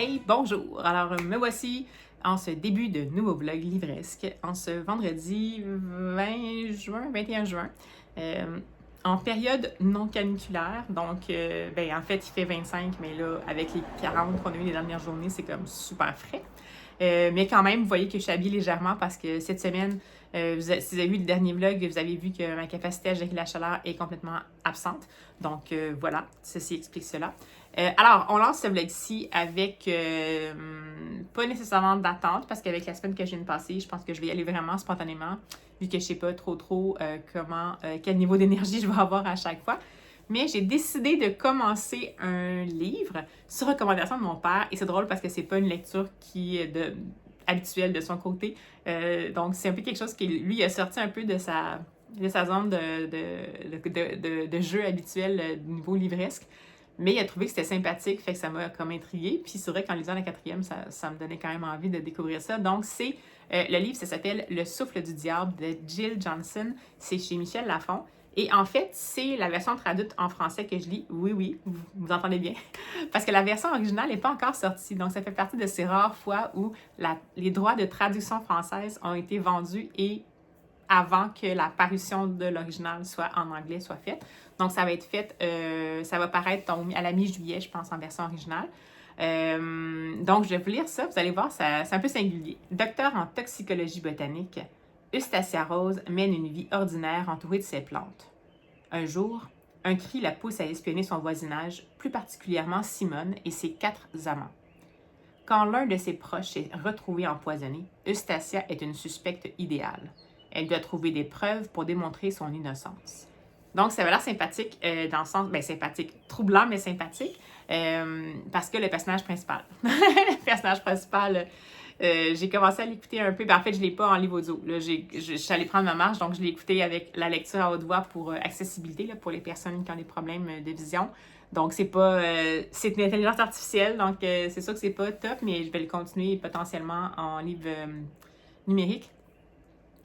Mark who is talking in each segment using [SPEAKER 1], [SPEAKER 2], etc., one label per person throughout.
[SPEAKER 1] Hey, bonjour! Alors, me voici en ce début de nouveau vlog livresque, en ce vendredi 20 juin, 21 juin, en période non caniculaire. Donc, en fait, il fait 25, mais là, avec les 40 qu'on a eu les dernières journées, c'est comme super frais. Mais quand même, vous voyez que je suis habillée légèrement parce que cette semaine, si vous avez vu le dernier vlog, vous avez vu que ma capacité à gérer la chaleur est complètement absente. Donc voilà, ceci explique cela. Alors, on lance ce vlog-ci avec pas nécessairement d'attente parce qu'avec la semaine que je viens de passer, je pense que je vais y aller vraiment spontanément vu que je sais pas trop quel niveau d'énergie je vais avoir à chaque fois. Mais j'ai décidé de commencer un livre sur recommandation de mon père. Et c'est drôle parce que c'est pas une lecture qui est habituelle de son côté. Donc, c'est un peu quelque chose qui, lui, a sorti un peu de sa zone de jeu habituel du niveau livresque. Mais il a trouvé que c'était sympathique, fait que ça m'a comme intriguée. Puis c'est vrai qu'en lisant la quatrième, ça me donnait quand même envie de découvrir ça. Donc, c'est le livre, ça s'appelle Le souffle du diable de Jill Johnson. C'est chez Michel Lafon. Et en fait, c'est la version traduite en français que je lis. Oui, vous entendez bien. Parce que la version originale n'est pas encore sortie. Donc, ça fait partie de ces rares fois où les droits de traduction française ont été vendus et avant que la parution de l'original soit en anglais soit faite. Donc, ça va être fait, ça va paraître à la mi-juillet, je pense, en version originale. Donc, je vais vous lire ça. Vous allez voir, c'est un peu singulier. Docteur en toxicologie botanique, Eustacia Rose mène une vie ordinaire entourée de ses plantes. Un jour, un cri la pousse à espionner son voisinage, plus particulièrement Simone et ses 4 amants. Quand l'un de ses proches est retrouvé empoisonné, Eustacia est une suspecte idéale. Elle doit trouver des preuves pour démontrer son innocence. Donc, ça avait l'air sympathique dans le sens, sympathique, troublant mais sympathique, parce que le personnage principal, j'ai commencé à l'écouter un peu. En fait, je ne l'ai pas en livre audio. Là, je suis allée prendre ma marche, donc je l'ai écouté avec la lecture à haute voix pour accessibilité, là, pour les personnes qui ont des problèmes de vision. Donc, c'est pas. C'est une intelligence artificielle, donc c'est sûr que c'est pas top, mais je vais le continuer potentiellement en livre numérique.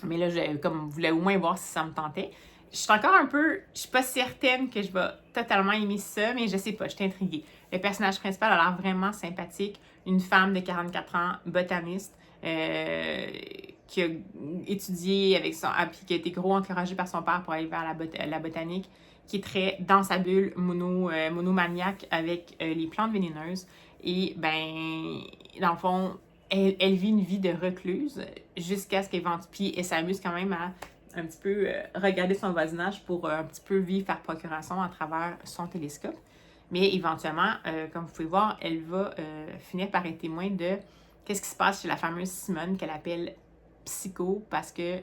[SPEAKER 1] Mais là, comme je voulais au moins voir si ça me tentait. Je suis encore un peu. Je suis pas certaine que je vais totalement aimer ça, mais je sais pas, je suis intriguée. Le personnage principal a l'air vraiment sympathique. Une femme de 44 ans, botaniste, qui a étudié avec son. Puis qui a été gros encouragée par son père pour aller vers la botanique, qui est très dans sa bulle monomaniaque avec les plantes vénéneuses. Et, dans le fond, elle vit une vie de recluse jusqu'à ce qu'elle puis elle s'amuse quand même à un petit peu regarder son voisinage pour un petit peu vivre par procuration à travers son télescope. Mais éventuellement, comme vous pouvez voir, elle va finir par être témoin de qu'est-ce qui se passe chez la fameuse Simone qu'elle appelle Psycho parce que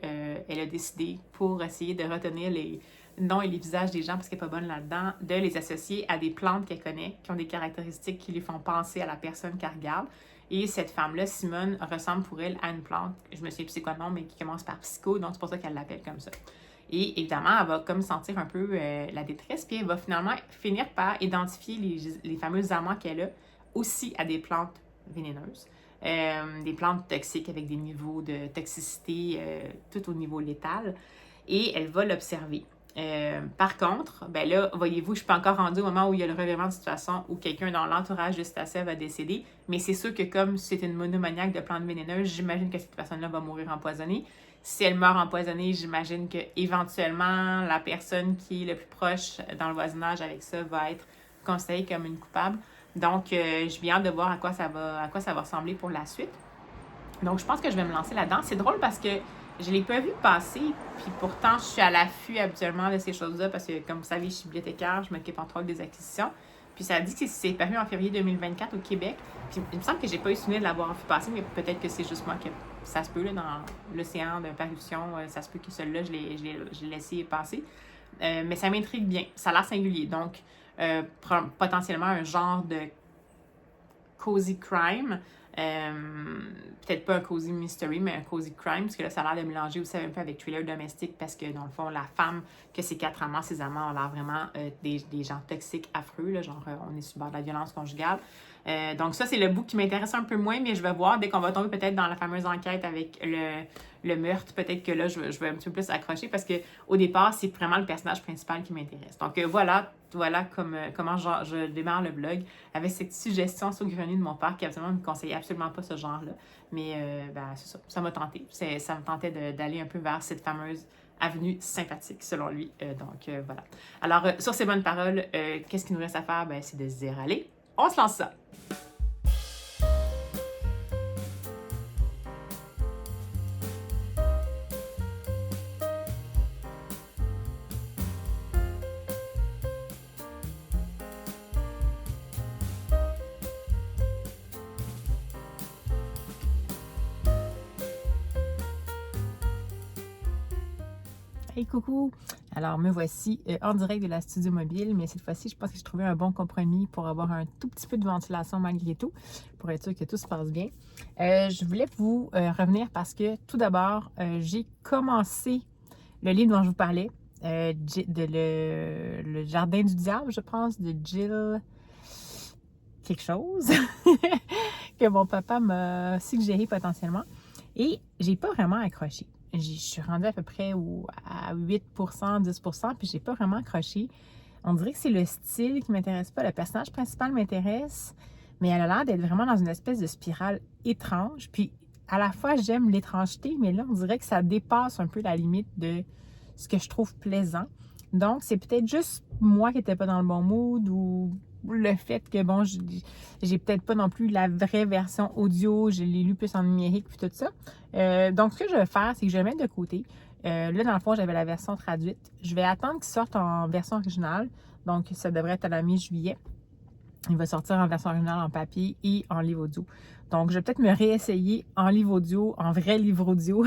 [SPEAKER 1] elle a décidé, pour essayer de retenir les noms et les visages des gens parce qu'elle n'est pas bonne là-dedans, de les associer à des plantes qu'elle connaît, qui ont des caractéristiques qui lui font penser à la personne qu'elle regarde. Et cette femme-là, Simone, ressemble pour elle à une plante, je me souviens plus c'est quoi le nom, mais qui commence par psycho, donc c'est pour ça qu'elle l'appelle comme ça. Et évidemment, elle va comme sentir un peu la détresse, puis elle va finalement finir par identifier les fameux amants qu'elle a aussi à des plantes vénéneuses. Des plantes toxiques avec des niveaux de toxicité tout au niveau létal. Et elle va l'observer. Par contre, là, voyez-vous, je suis pas encore rendue au moment où il y a le revirement de situation où quelqu'un dans l'entourage de Stacia va décéder, mais c'est sûr que comme c'est une monomaniaque de plantes vénéneuses, j'imagine que cette personne-là va mourir empoisonnée. Si elle meurt empoisonnée, j'imagine que éventuellement la personne qui est le plus proche dans le voisinage avec ça va être considérée comme une coupable. Donc, je viens de voir à quoi ça va ressembler pour la suite. Donc, je pense que je vais me lancer là-dedans. C'est drôle parce que je ne l'ai pas vu passer, puis pourtant, je suis à l'affût habituellement de ces choses-là parce que, comme vous savez, je suis bibliothécaire, je m'occupe entre autres des acquisitions. Puis ça dit que c'est paru en février 2024 au Québec. Puis il me semble que j'ai pas eu souvenir de l'avoir vu passer, mais peut-être que c'est juste moi que ça se peut, là, dans l'océan de parution, ça se peut que celui-là, je l'ai laissé passer. Mais ça m'intrigue bien. Ça a l'air singulier. Donc, potentiellement un genre de cozy crime. Peut-être pas un cozy mystery, mais un cozy crime, parce que là, ça a l'air de mélanger aussi un peu avec thriller domestique, parce que dans le fond, la femme que ses 4 amants, ses amants ont l'air vraiment des gens toxiques, affreux, là, genre on est sur le bord de la violence conjugale. Donc ça, c'est le bout qui m'intéresse un peu moins, mais je vais voir dès qu'on va tomber peut-être dans la fameuse enquête avec le meurtre, peut-être que là, je vais un petit peu plus accrocher parce qu'au départ, c'est vraiment le personnage principal qui m'intéresse. Donc voilà comment je démarre le blog avec cette suggestion saugrenue de mon père qui absolument me conseillait absolument pas ce genre-là. Mais c'est ça m'a tenté. Ça me tentait d'aller un peu vers cette fameuse avenue sympathique, selon lui. Voilà. Alors, sur ces bonnes paroles, qu'est-ce qu'il nous reste à faire? C'est de se dire, allez, on se lance ça! Hey coucou! Alors me voici en direct de la studio mobile, mais cette fois-ci, je pense que j'ai trouvé un bon compromis pour avoir un tout petit peu de ventilation malgré tout, pour être sûr que tout se passe bien. Je voulais vous revenir parce que tout d'abord, j'ai commencé le livre dont je vous parlais, le Jardin du diable, je pense, de Jill quelque chose, que mon papa m'a suggéré potentiellement, et j'ai pas vraiment accroché. Je suis rendue à peu près à 8%, 10%, puis j'ai pas vraiment accroché. On dirait que c'est le style qui m'intéresse pas. Le personnage principal m'intéresse, mais elle a l'air d'être vraiment dans une espèce de spirale étrange. Puis à la fois, j'aime l'étrangeté, mais là, on dirait que ça dépasse un peu la limite de ce que je trouve plaisant. Donc, c'est peut-être juste moi qui n'étais pas dans le bon mood ou le fait que, bon, j'ai peut-être pas non plus la vraie version audio, je l'ai lu plus en numérique puis tout ça. Donc, ce que je vais faire, c'est que je vais le mettre de côté. Là, dans le fond, j'avais la version traduite. Je vais attendre qu'il sorte en version originale. Donc, ça devrait être à la mi-juillet. Il va sortir en version originale en papier et en livre audio. Donc, je vais peut-être me réessayer en livre audio, en vrai livre audio,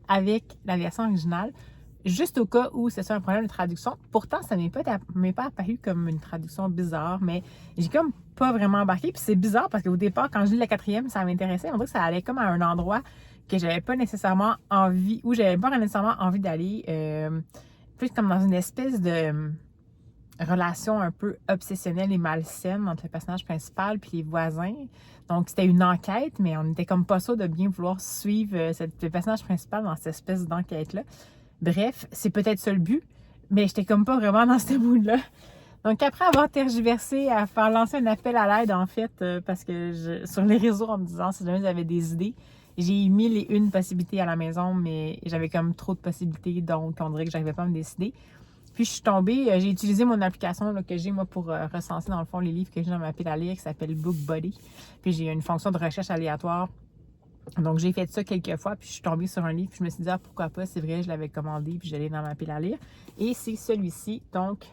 [SPEAKER 1] avec la version originale, juste au cas où c'est ça un problème de traduction. Pourtant, ça m'est pas apparu comme une traduction bizarre, mais j'ai comme pas vraiment embarqué. Puis c'est bizarre parce qu'au départ, quand je lis la quatrième, ça m'intéressait. On dirait que ça allait comme à un endroit que j'avais pas nécessairement envie, où j'avais pas nécessairement envie d'aller. Plus comme dans une espèce de relation un peu obsessionnelle et malsaine entre le personnage principal puis les voisins. Donc, c'était une enquête, mais on n'était comme pas sûr de bien vouloir suivre le personnage principal dans cette espèce d'enquête-là. Bref, c'est peut-être ça le but, mais j'étais comme pas vraiment dans ce mood-là. Donc, après avoir tergiversé, à faire lancer un appel à l'aide, en fait, parce que sur les réseaux, en me disant si jamais j'avais des idées, j'ai mis les une possibilités à la maison, mais j'avais comme trop de possibilités, donc on dirait que j'arrivais pas à me décider. Puis, je suis tombée, j'ai utilisé mon application là, que j'ai, moi, pour recenser, dans le fond, les livres que j'ai dans ma pile à lire, qui s'appelle BookBuddy. Puis, j'ai une fonction de recherche aléatoire. Donc, j'ai fait ça quelques fois, puis je suis tombée sur un livre, puis je me suis dit, ah, pourquoi pas, c'est vrai, je l'avais commandé, puis j'allais dans ma pile à lire. Et c'est celui-ci, donc,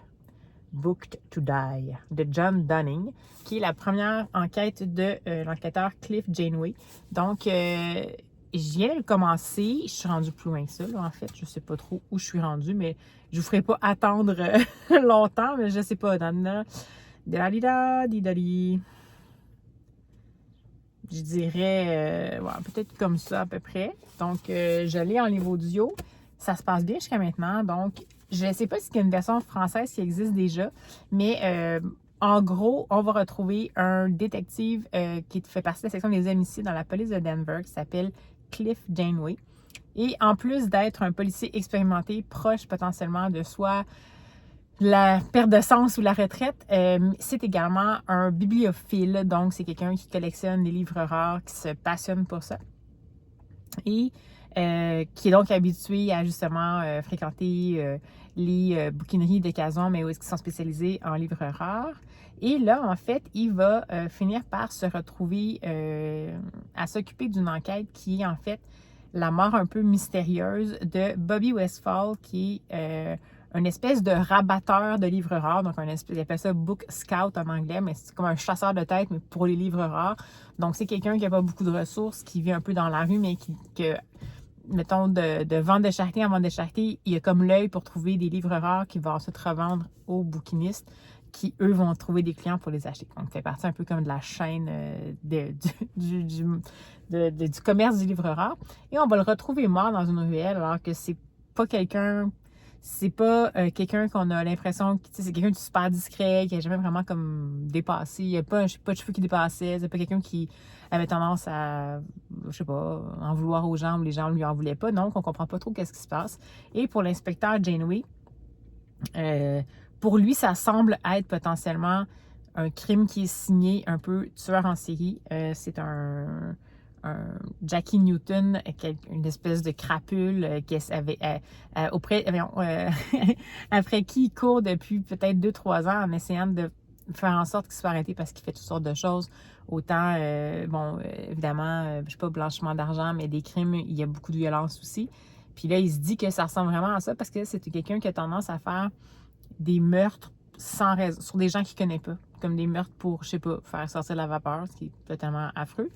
[SPEAKER 1] Booked to Die, de John Dunning, qui est la première enquête de l'enquêteur Cliff Janeway. Donc, je viens de le commencer, je suis rendue plus loin que ça, là, en fait, je sais pas trop où je suis rendue, mais je vous ferai pas attendre longtemps, mais je sais pas, je dirais, peut-être comme ça à peu près. Donc, je l'ai en livre audio. Ça se passe bien jusqu'à maintenant. Donc, je ne sais pas s'il y a une version française qui existe déjà, mais en gros, on va retrouver un détective qui fait partie de la section des homicides dans la police de Denver qui s'appelle Cliff Janeway. Et en plus d'être un policier expérimenté, proche potentiellement de soit la perte de sens ou la retraite, c'est également un bibliophile, donc c'est quelqu'un qui collectionne des livres rares, qui se passionne pour ça et qui est donc habitué à justement fréquenter les bouquineries d'occasion, mais qui sont spécialisées en livres rares. Et là, en fait, il va finir par se retrouver à s'occuper d'une enquête qui est en fait la mort un peu mystérieuse de Bobby Westfall, qui est une espèce de rabatteur de livres rares, donc il appelle ça Book Scout en anglais, mais c'est comme un chasseur de tête, mais pour les livres rares. Donc, c'est quelqu'un qui n'a pas beaucoup de ressources, qui vit un peu dans la rue, mais mettons, de vente de charité en vente de charité, il a comme l'œil pour trouver des livres rares qui vont ensuite revendre aux bouquinistes, qui, eux, vont trouver des clients pour les acheter. Donc, ça fait partie un peu comme de la chaîne du commerce du livre rare. Et on va le retrouver mort dans une ruelle, alors que c'est pas quelqu'un... c'est pas quelqu'un qu'on a l'impression que c'est quelqu'un de super discret, qui n'a jamais vraiment comme dépassé. Il n'y a pas de cheveux qui dépassaient. C'est pas quelqu'un qui avait tendance à, je sais pas, en vouloir aux gens ou les gens ne lui en voulaient pas. Donc, on comprend pas trop qu'est-ce qui se passe. Et pour l'inspecteur Janeway, pour lui, ça semble être potentiellement un crime qui est signé un peu tueur en série. C'est un Jackie Newton, une espèce de crapule qui avait, après qui il court depuis peut-être 2-3 ans en essayant de faire en sorte qu'il soit arrêté parce qu'il fait toutes sortes de choses. Autant, évidemment, je sais pas, blanchiment d'argent, mais des crimes, il y a beaucoup de violence aussi. Puis là, il se dit que ça ressemble vraiment à ça parce que c'est quelqu'un qui a tendance à faire des meurtres sans raison, sur des gens qu'il ne connaît pas, comme des meurtres pour, je sais pas, faire sortir la vapeur, ce qui est totalement affreux.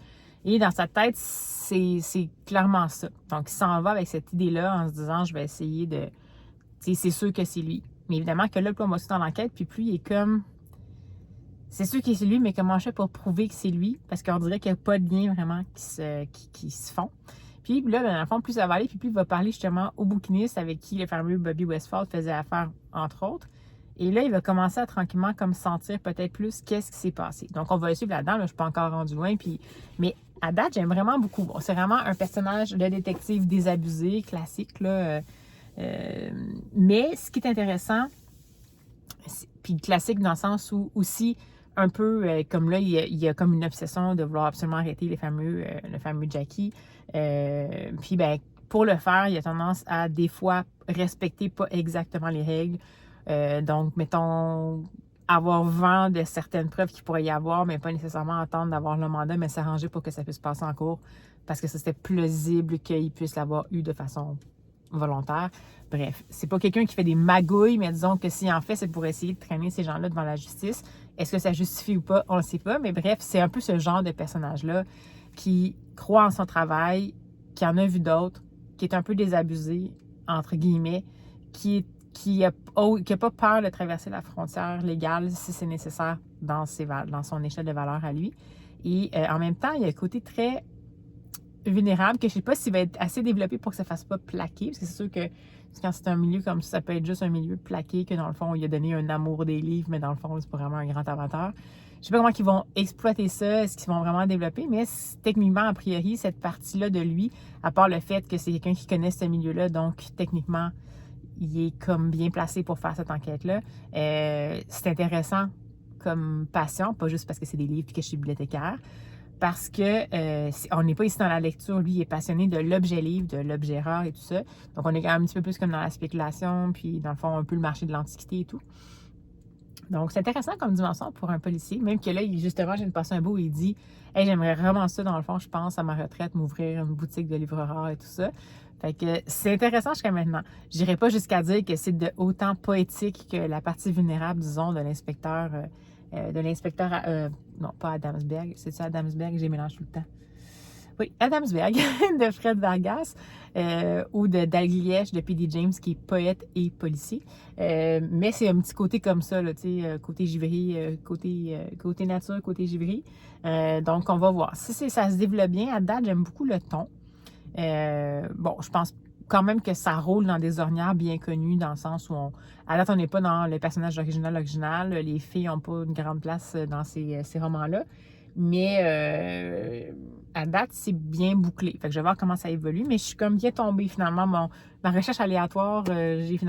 [SPEAKER 1] Et dans sa tête, c'est clairement ça. Donc, il s'en va avec cette idée-là en se disant, je vais essayer de... Tu sais, c'est sûr que c'est lui. Mais évidemment que là, plus on va dans l'enquête, puis plus il est comme... C'est sûr que c'est lui, mais comment je fais pour prouver que c'est lui? Parce qu'on dirait qu'il n'y a pas de lien vraiment qui se font. Puis là, dans le fond, plus ça va aller, puis plus il va parler justement au bouquiniste avec qui le fameux Bobby Westphal faisait affaire, entre autres. Et là, il va commencer à tranquillement comme sentir peut-être plus qu'est-ce qui s'est passé. Donc, on va le suivre là-dedans. Là, je ne suis pas encore rendu loin. Mais à date, j'aime vraiment beaucoup. Bon, c'est vraiment un personnage de détective désabusé, classique. Là, mais ce qui est intéressant, puis classique dans le sens où aussi, un peu comme là, il y a comme une obsession de vouloir absolument arrêter le fameux Jackie. Puis, ben, pour le faire, il a tendance à des fois respecter pas exactement les règles. Donc, mettons, avoir vent de certaines preuves qu'il pourrait y avoir, mais pas nécessairement attendre d'avoir le mandat, mais s'arranger pour que ça puisse passer en cours, parce que ça c'était plausible qu'il puisse l'avoir eu de façon volontaire. Bref, c'est pas quelqu'un qui fait des magouilles, mais disons que s'il en fait, c'est pour essayer de traîner ces gens-là devant la justice. Est-ce que ça justifie ou pas? On le sait pas, mais bref, c'est un peu ce genre de personnage-là qui croit en son travail, qui en a vu d'autres, qui est un peu désabusé, entre guillemets, qui a pas peur de traverser la frontière légale si c'est nécessaire dans son échelle de valeur à lui. Et en même temps, il y a un côté très vulnérable que je ne sais pas s'il va être assez développé pour que ça ne fasse pas plaquer, parce que c'est sûr que quand c'est un milieu comme ça peut être juste un milieu plaqué, que dans le fond, il a donné un amour des livres, mais dans le fond, c'est pas vraiment un grand amateur. Je ne sais pas comment ils vont exploiter ça, est-ce qu'ils vont vraiment développer, mais techniquement, a priori, cette partie-là de lui, à part le fait que c'est quelqu'un qui connaît ce milieu-là, donc techniquement, il est comme bien placé pour faire cette enquête-là. C'est intéressant comme passion, pas juste parce que c'est des livres et que je suis bibliothécaire, parce que on n'est pas ici dans la lecture. Lui, il est passionné de l'objet livre, de l'objet rare et tout ça. Donc, on est quand même un petit peu plus comme dans la spéculation, puis dans le fond, un peu le marché de l'Antiquité et tout. Donc, c'est intéressant comme dimension pour un policier, même que là, justement, j'ai passé un bout où il dit « Hey, j'aimerais vraiment ça, dans le fond, je pense, à ma retraite, m'ouvrir une boutique de livres rares et tout ça. » Fait que c'est intéressant jusqu'à maintenant. Je n'irai pas jusqu'à dire que c'est de autant poétique que la partie vulnérable, disons, de l'inspecteur... non, pas Adamsberg. C'est-tu Adamsberg? J'ai mélangé tout le temps. Oui, Adamsberg de Fred Vargas ou de Dalglish de P.D. James qui est poète et policier. Mais c'est un petit côté comme ça, là, côté givry, côté nature, côté givry. Donc, on va voir. Si ça se développe bien, à date, j'aime beaucoup le ton. Bon, je pense quand même que ça roule dans des ornières bien connues, dans le sens où, à date, on n'est pas dans le personnage original. Les filles n'ont pas une grande place dans ces romans-là. Mais à date, c'est bien bouclé. Fait que je vais voir comment ça évolue. Mais je suis comme bien tombée finalement. Ma recherche aléatoire, j'ai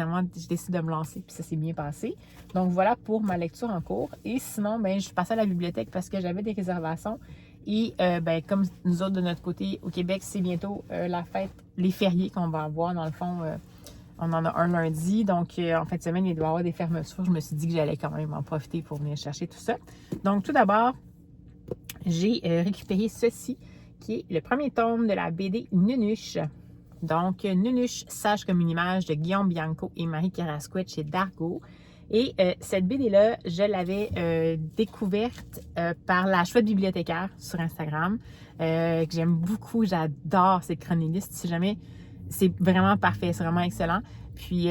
[SPEAKER 1] décidé de me lancer. Puis ça s'est bien passé. Donc voilà pour ma lecture en cours. Et sinon, ben, je suis passée à la bibliothèque parce que j'avais des réservations. Et ben, comme nous autres de notre côté au Québec, c'est bientôt la fête, les fériés qu'on va avoir. Dans le fond, on en a un lundi. Donc en fin de semaine, il doit y avoir des fermetures. Je me suis dit que j'allais quand même en profiter pour venir chercher tout ça. Donc tout d'abord, j'ai récupéré ceci, qui est le premier tome de la BD Nunuche. Donc, Nunuche, sage comme une image de Guillaume Bianco et Marie Carrasquet chez Dargaud. Et cette BD-là, je l'avais découverte par la chouette bibliothécaire sur Instagram, que j'aime beaucoup. J'adore cette chronoliste. Si jamais, c'est vraiment parfait, c'est vraiment excellent. Puis,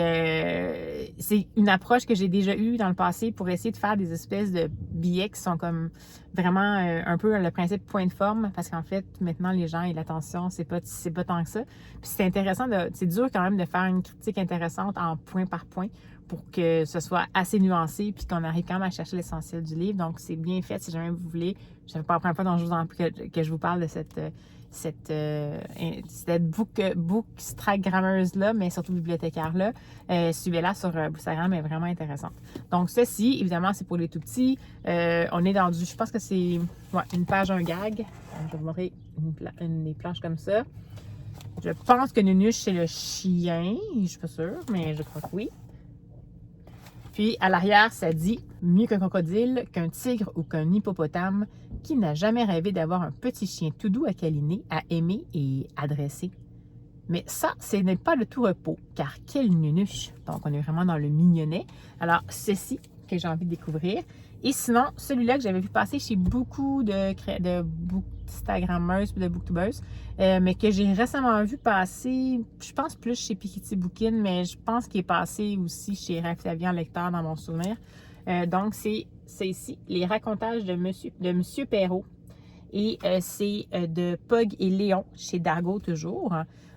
[SPEAKER 1] c'est une approche que j'ai déjà eue dans le passé pour essayer de faire des espèces de billets qui sont comme vraiment un peu le principe point de forme, parce qu'en fait, maintenant, les gens et l'attention, c'est pas tant que ça. Puis c'est intéressant, c'est dur quand même de faire une critique intéressante en point par point pour que ce soit assez nuancé puis qu'on arrive quand même à chercher l'essentiel du livre. Donc, c'est bien fait si jamais vous voulez. Je ne sais pas la première fois que je vous parle de cette bookstagrammeuse-là, mais surtout bibliothécaire-là. Suivez-la sur Bookstagram, elle est vraiment intéressante. Donc, ceci, évidemment, c'est pour les tout-petits. On est dans je pense que c'est une page, un gag. Je vais vous montrer des planches comme ça. Je pense que Nunuche, c'est le chien. Je suis pas sûre, mais je crois que oui. Puis, à l'arrière, ça dit « Mieux qu'un crocodile, qu'un tigre ou qu'un hippopotame, qui n'a jamais rêvé d'avoir un petit chien tout doux à câliner, à aimer et adresser. » Mais ça, ce n'est pas le tout repos, car quelle nunuche! Donc, on est vraiment dans le mignonnet. Alors, ceci que j'ai envie de découvrir. Et sinon, celui-là que j'avais vu passer chez beaucoup de bookstagrammeuses et de booktubeuses, mais que j'ai récemment vu passer, je pense plus chez Piketty Bookin, mais je pense qu'il est passé aussi chez Flavien Lecteur dans mon souvenir. Donc, c'est ici, les racontages de Monsieur Perrault. Et c'est de Pog et Léon, chez Dargaud toujours.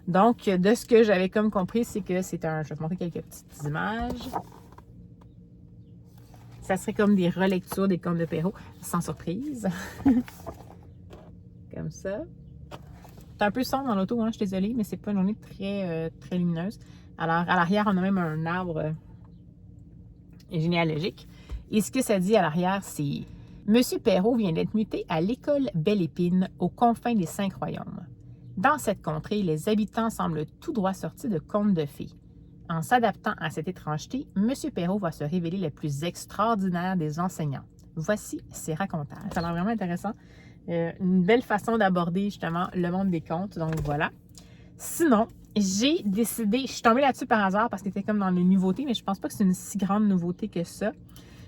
[SPEAKER 1] Donc, de ce que j'avais comme compris, c'est que c'est un... Je vais vous montrer quelques petites images. Ça serait comme des relectures des contes de Perrault, sans surprise. Comme ça. C'est un peu sombre dans l'auto, hein, je suis désolée, mais c'est pas une journée très lumineuse. Alors, à l'arrière, on a même un arbre généalogique. Et ce que ça dit à l'arrière, c'est « Monsieur Perrault vient d'être muté à l'école Belle-Épine, aux confins des 5 royaumes. Dans cette contrée, les habitants semblent tout droit sortis de contes de fées. En s'adaptant à cette étrangeté, M. Perrault va se révéler le plus extraordinaire des enseignants. Voici ses racontages. » Ça a l'air vraiment intéressant. Une belle façon d'aborder justement le monde des contes. Donc voilà. Sinon, j'ai décidé, je suis tombée là-dessus par hasard parce que c'était comme dans les nouveautés, mais je pense pas que c'est une si grande nouveauté que ça.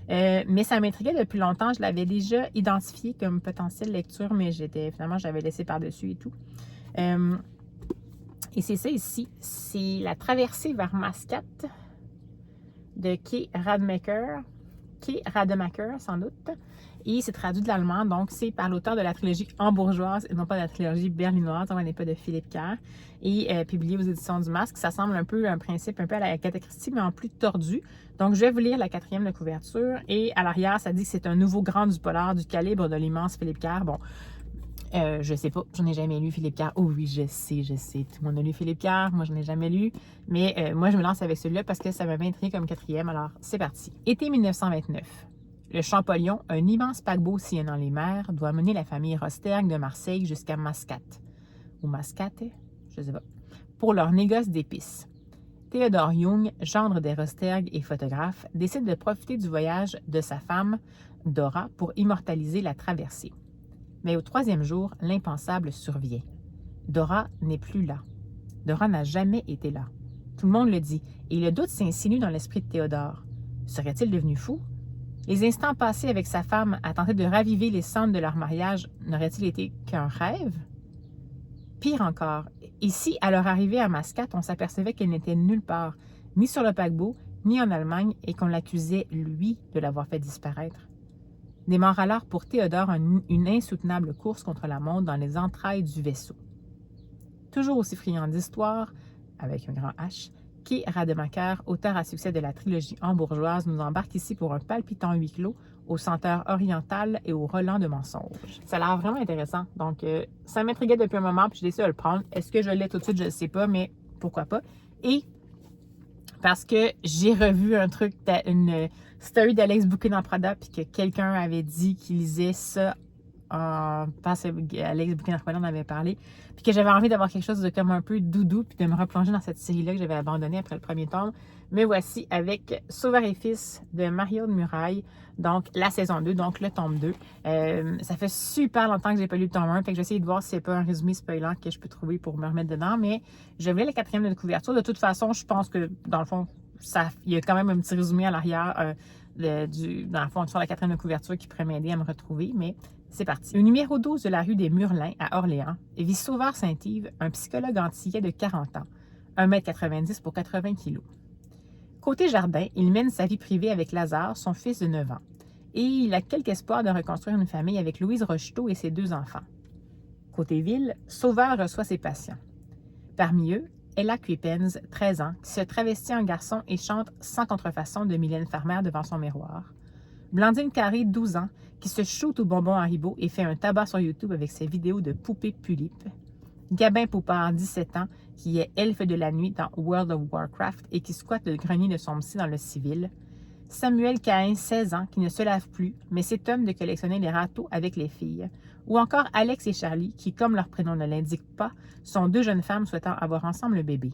[SPEAKER 1] Mais ça m'intriguait depuis longtemps. Je l'avais déjà identifié comme potentielle lecture, mais finalement, j'avais laissé par-dessus et tout. Et c'est ça ici. C'est La traversée vers Mascate de Kay Rademacher, sans doute. Et c'est traduit de l'allemand, donc c'est par l'auteur de la trilogie hambourgeoise et non pas de la trilogie berlinoise, on n'est pas de Philippe Kerr, et publié aux éditions du Masque. Ça semble un peu un principe un peu à la Agatha Christie, mais en plus tordu. Donc je vais vous lire la 4e de couverture, et à l'arrière, ça dit que c'est un nouveau grand du polar du calibre de l'immense Philippe Kerr. Bon, je sais pas, j'en ai jamais lu Philippe Kerr. Oh oui, je sais, tout le monde a lu Philippe Kerr, moi je n'ai jamais lu, mais moi je me lance avec celui-là parce que ça m'avait intrigué comme 4e, alors c'est parti. Été 1929. Le Champollion, un immense paquebot sillonnant les mers, doit mener la famille Rosterg de Marseille jusqu'à Mascate, ou Mascate, je sais pas, pour leur négoce d'épices. Théodore Young, gendre des Rosterg et photographe, décide de profiter du voyage de sa femme, Dora, pour immortaliser la traversée. Mais au 3e jour, l'impensable survient. Dora n'est plus là. Dora n'a jamais été là. Tout le monde le dit, et le doute s'insinue dans l'esprit de Théodore. Serait-il devenu fou? Les instants passés avec sa femme à tenter de raviver les cendres de leur mariage n'auraient-ils été qu'un rêve? Pire encore, ici, à leur arrivée à Mascate, on s'apercevait qu'elle n'était nulle part, ni sur le paquebot, ni en Allemagne, et qu'on l'accusait, lui, de l'avoir fait disparaître. Démarre alors pour Théodore une insoutenable course contre la montre dans les entrailles du vaisseau. Toujours aussi friand d'histoire, avec un grand H, Kay Rademacher, auteur à succès de la trilogie hambourgeoise, nous embarque ici pour un palpitant huis clos, aux senteurs orientales et au relent de mensonges. Ça a l'air vraiment intéressant. Donc, ça m'intriguait depuis un moment, puis j'ai décidé de le prendre. Est-ce que je l'ai tout de suite? Je ne sais pas, mais pourquoi pas. Et parce que j'ai revu un truc, une story d'Alex Bouquin en Prada, puis que quelqu'un avait dit qu'il lisait ça. Je pense que Alex Bouquin en avait parlé, puis que j'avais envie d'avoir quelque chose de comme un peu doudou, puis de me replonger dans cette série-là que j'avais abandonnée après le premier tome. Mais voici avec Sauveur et Fils de Mario de Muraille, donc la saison 2, donc le tome 2. Ça fait super longtemps que j'ai pas lu le tome 1, fait que j'essaie de voir si c'est pas un résumé spoilant que je peux trouver pour me remettre dedans, mais je voulais la 4e de couverture. De toute façon, je pense que dans le fond, il y a quand même un petit résumé à l'arrière dans le fond, sur la 4e de couverture qui pourrait m'aider à me retrouver, mais c'est parti. Au numéro 12 de la rue des Murlins à Orléans, vit Sauveur Saint-Yves, un psychologue antillais de 40 ans, 1,90 m pour 80 kg. Côté jardin, il mène sa vie privée avec Lazare, son fils de 9 ans. Et il a quelque espoir de reconstruire une famille avec Louise Rocheteau et ses 2 enfants. Côté ville, Sauveur reçoit ses patients. Parmi eux, Ella Cuipens, 13 ans, qui se travestit en garçon et chante Sans contrefaçon de Mylène Farmer devant son miroir. Blandine Carré, 12 ans, qui se shoot au bonbon Haribo et fait un tabac sur YouTube avec ses vidéos de poupées Pulippe. Gabin Poupard, 17 ans, qui est elfe de la nuit dans World of Warcraft et qui squatte le grenier de son psy dans le civil. Samuel Cain, 16 ans, qui ne se lave plus, mais s'étonne de collectionner les râteaux avec les filles. Ou encore Alex et Charlie, qui, comme leur prénom ne l'indique pas, sont 2 jeunes femmes souhaitant avoir ensemble le bébé.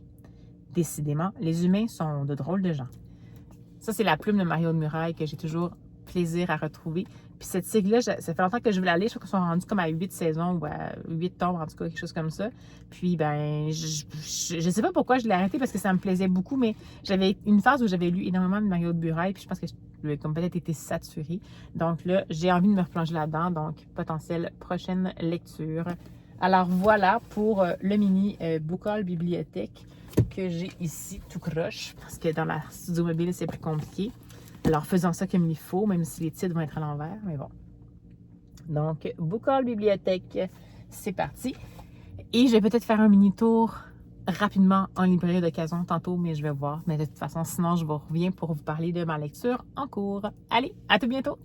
[SPEAKER 1] Décidément, les humains sont de drôles de gens. Ça, c'est la plume de Mario de Muraille que j'ai toujours plaisir à retrouver. Puis cette sigle-là, ça fait longtemps que je veux la lire. Je crois qu'ils sont rendus comme à 8 saisons ou à 8 tomes, en tout cas, quelque chose comme ça. Puis, ben, je sais pas pourquoi je l'ai arrêté parce que ça me plaisait beaucoup, mais j'avais une phase où j'avais lu énormément de Mario de Muraille, puis je pense que j'avais comme peut-être été saturée. Donc là, j'ai envie de me replonger là-dedans. Donc, potentielle prochaine lecture. Alors voilà pour le mini Book Haul Bibliothèque que j'ai ici tout croche, parce que dans la studio mobile, c'est plus compliqué. Alors, faisons ça comme il faut, même si les titres vont être à l'envers, mais bon. Donc, Book Haul Bibliothèque, c'est parti. Et je vais peut-être faire un mini tour rapidement en librairie d'occasion tantôt, mais je vais voir. Mais de toute façon, sinon, je vous reviens pour vous parler de ma lecture en cours. Allez, à tout bientôt!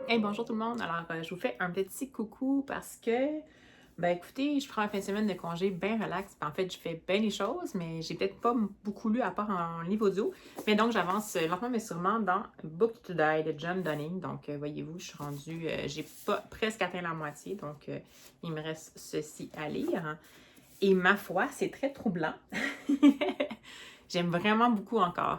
[SPEAKER 1] Hey, bonjour tout le monde. Alors, je vous fais un petit coucou parce que, ben écoutez, je prends une fin de semaine de congé bien relax. En fait, je fais bien les choses, mais j'ai peut-être pas beaucoup lu à part en livre audio. Mais donc, j'avance lentement mais sûrement dans Book to Die de John Dunning. Donc, voyez-vous, je suis rendue, j'ai pas presque atteint la moitié. Donc, il me reste ceci à lire. Et ma foi, c'est très troublant. J'aime vraiment beaucoup encore.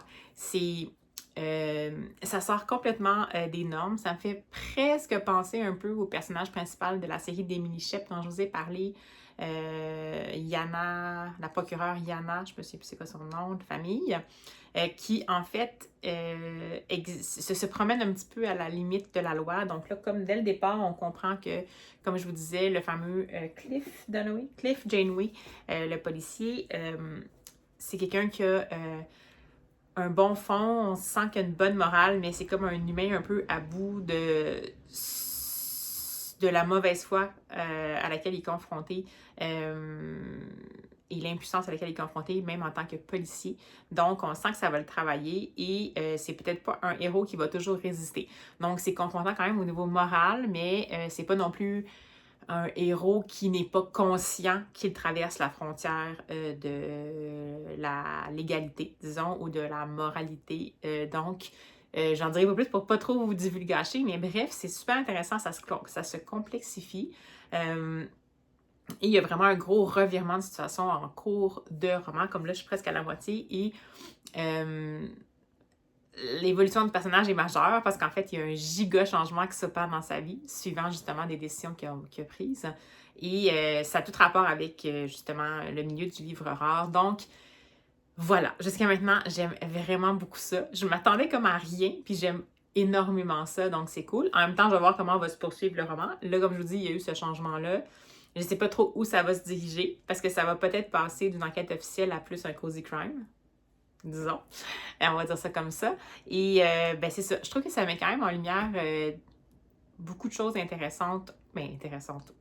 [SPEAKER 1] Ça sort complètement des normes. Ça me fait presque penser un peu au personnage principal de la série d'Emily Shep dont je vous ai parlé. Yana, la procureure Yana, je ne sais plus c'est quoi son nom de famille, qui en fait se promène un petit peu à la limite de la loi. Donc là, comme dès le départ, on comprend que, comme je vous disais, le fameux Cliff Janeway, le policier, c'est quelqu'un qui a un bon fond, on sent qu'il y a une bonne morale, mais c'est comme un humain un peu à bout de la mauvaise foi à laquelle il est confronté et l'impuissance à laquelle il est confronté, même en tant que policier. Donc, on sent que ça va le travailler et c'est peut-être pas un héros qui va toujours résister. Donc, c'est confrontant quand même au niveau moral, mais c'est pas non plus un héros qui n'est pas conscient qu'il traverse la frontière de la légalité, disons, ou de la moralité. Donc, j'en dirai pas plus pour pas trop vous divulgacher, mais bref, c'est super intéressant, ça se complexifie. Et il y a vraiment un gros revirement de situation en cours de roman, comme là, je suis presque à la moitié, et l'évolution du personnage est majeure parce qu'en fait, il y a un giga changement qui s'opère dans sa vie, suivant justement des décisions qu'il a prises. Et ça a tout rapport avec justement le milieu du livre rare. Donc, voilà, jusqu'à maintenant, j'aime vraiment beaucoup ça. Je m'attendais comme à rien, puis j'aime énormément ça, donc c'est cool. En même temps, je vais voir comment va se poursuivre le roman. Là, comme je vous dis, il y a eu ce changement-là. Je ne sais pas trop où ça va se diriger, parce que ça va peut-être passer d'une enquête officielle à plus un cozy crime, disons. On va dire ça comme ça. Et ben c'est ça. Je trouve que ça met quand même en lumière beaucoup de choses intéressantes,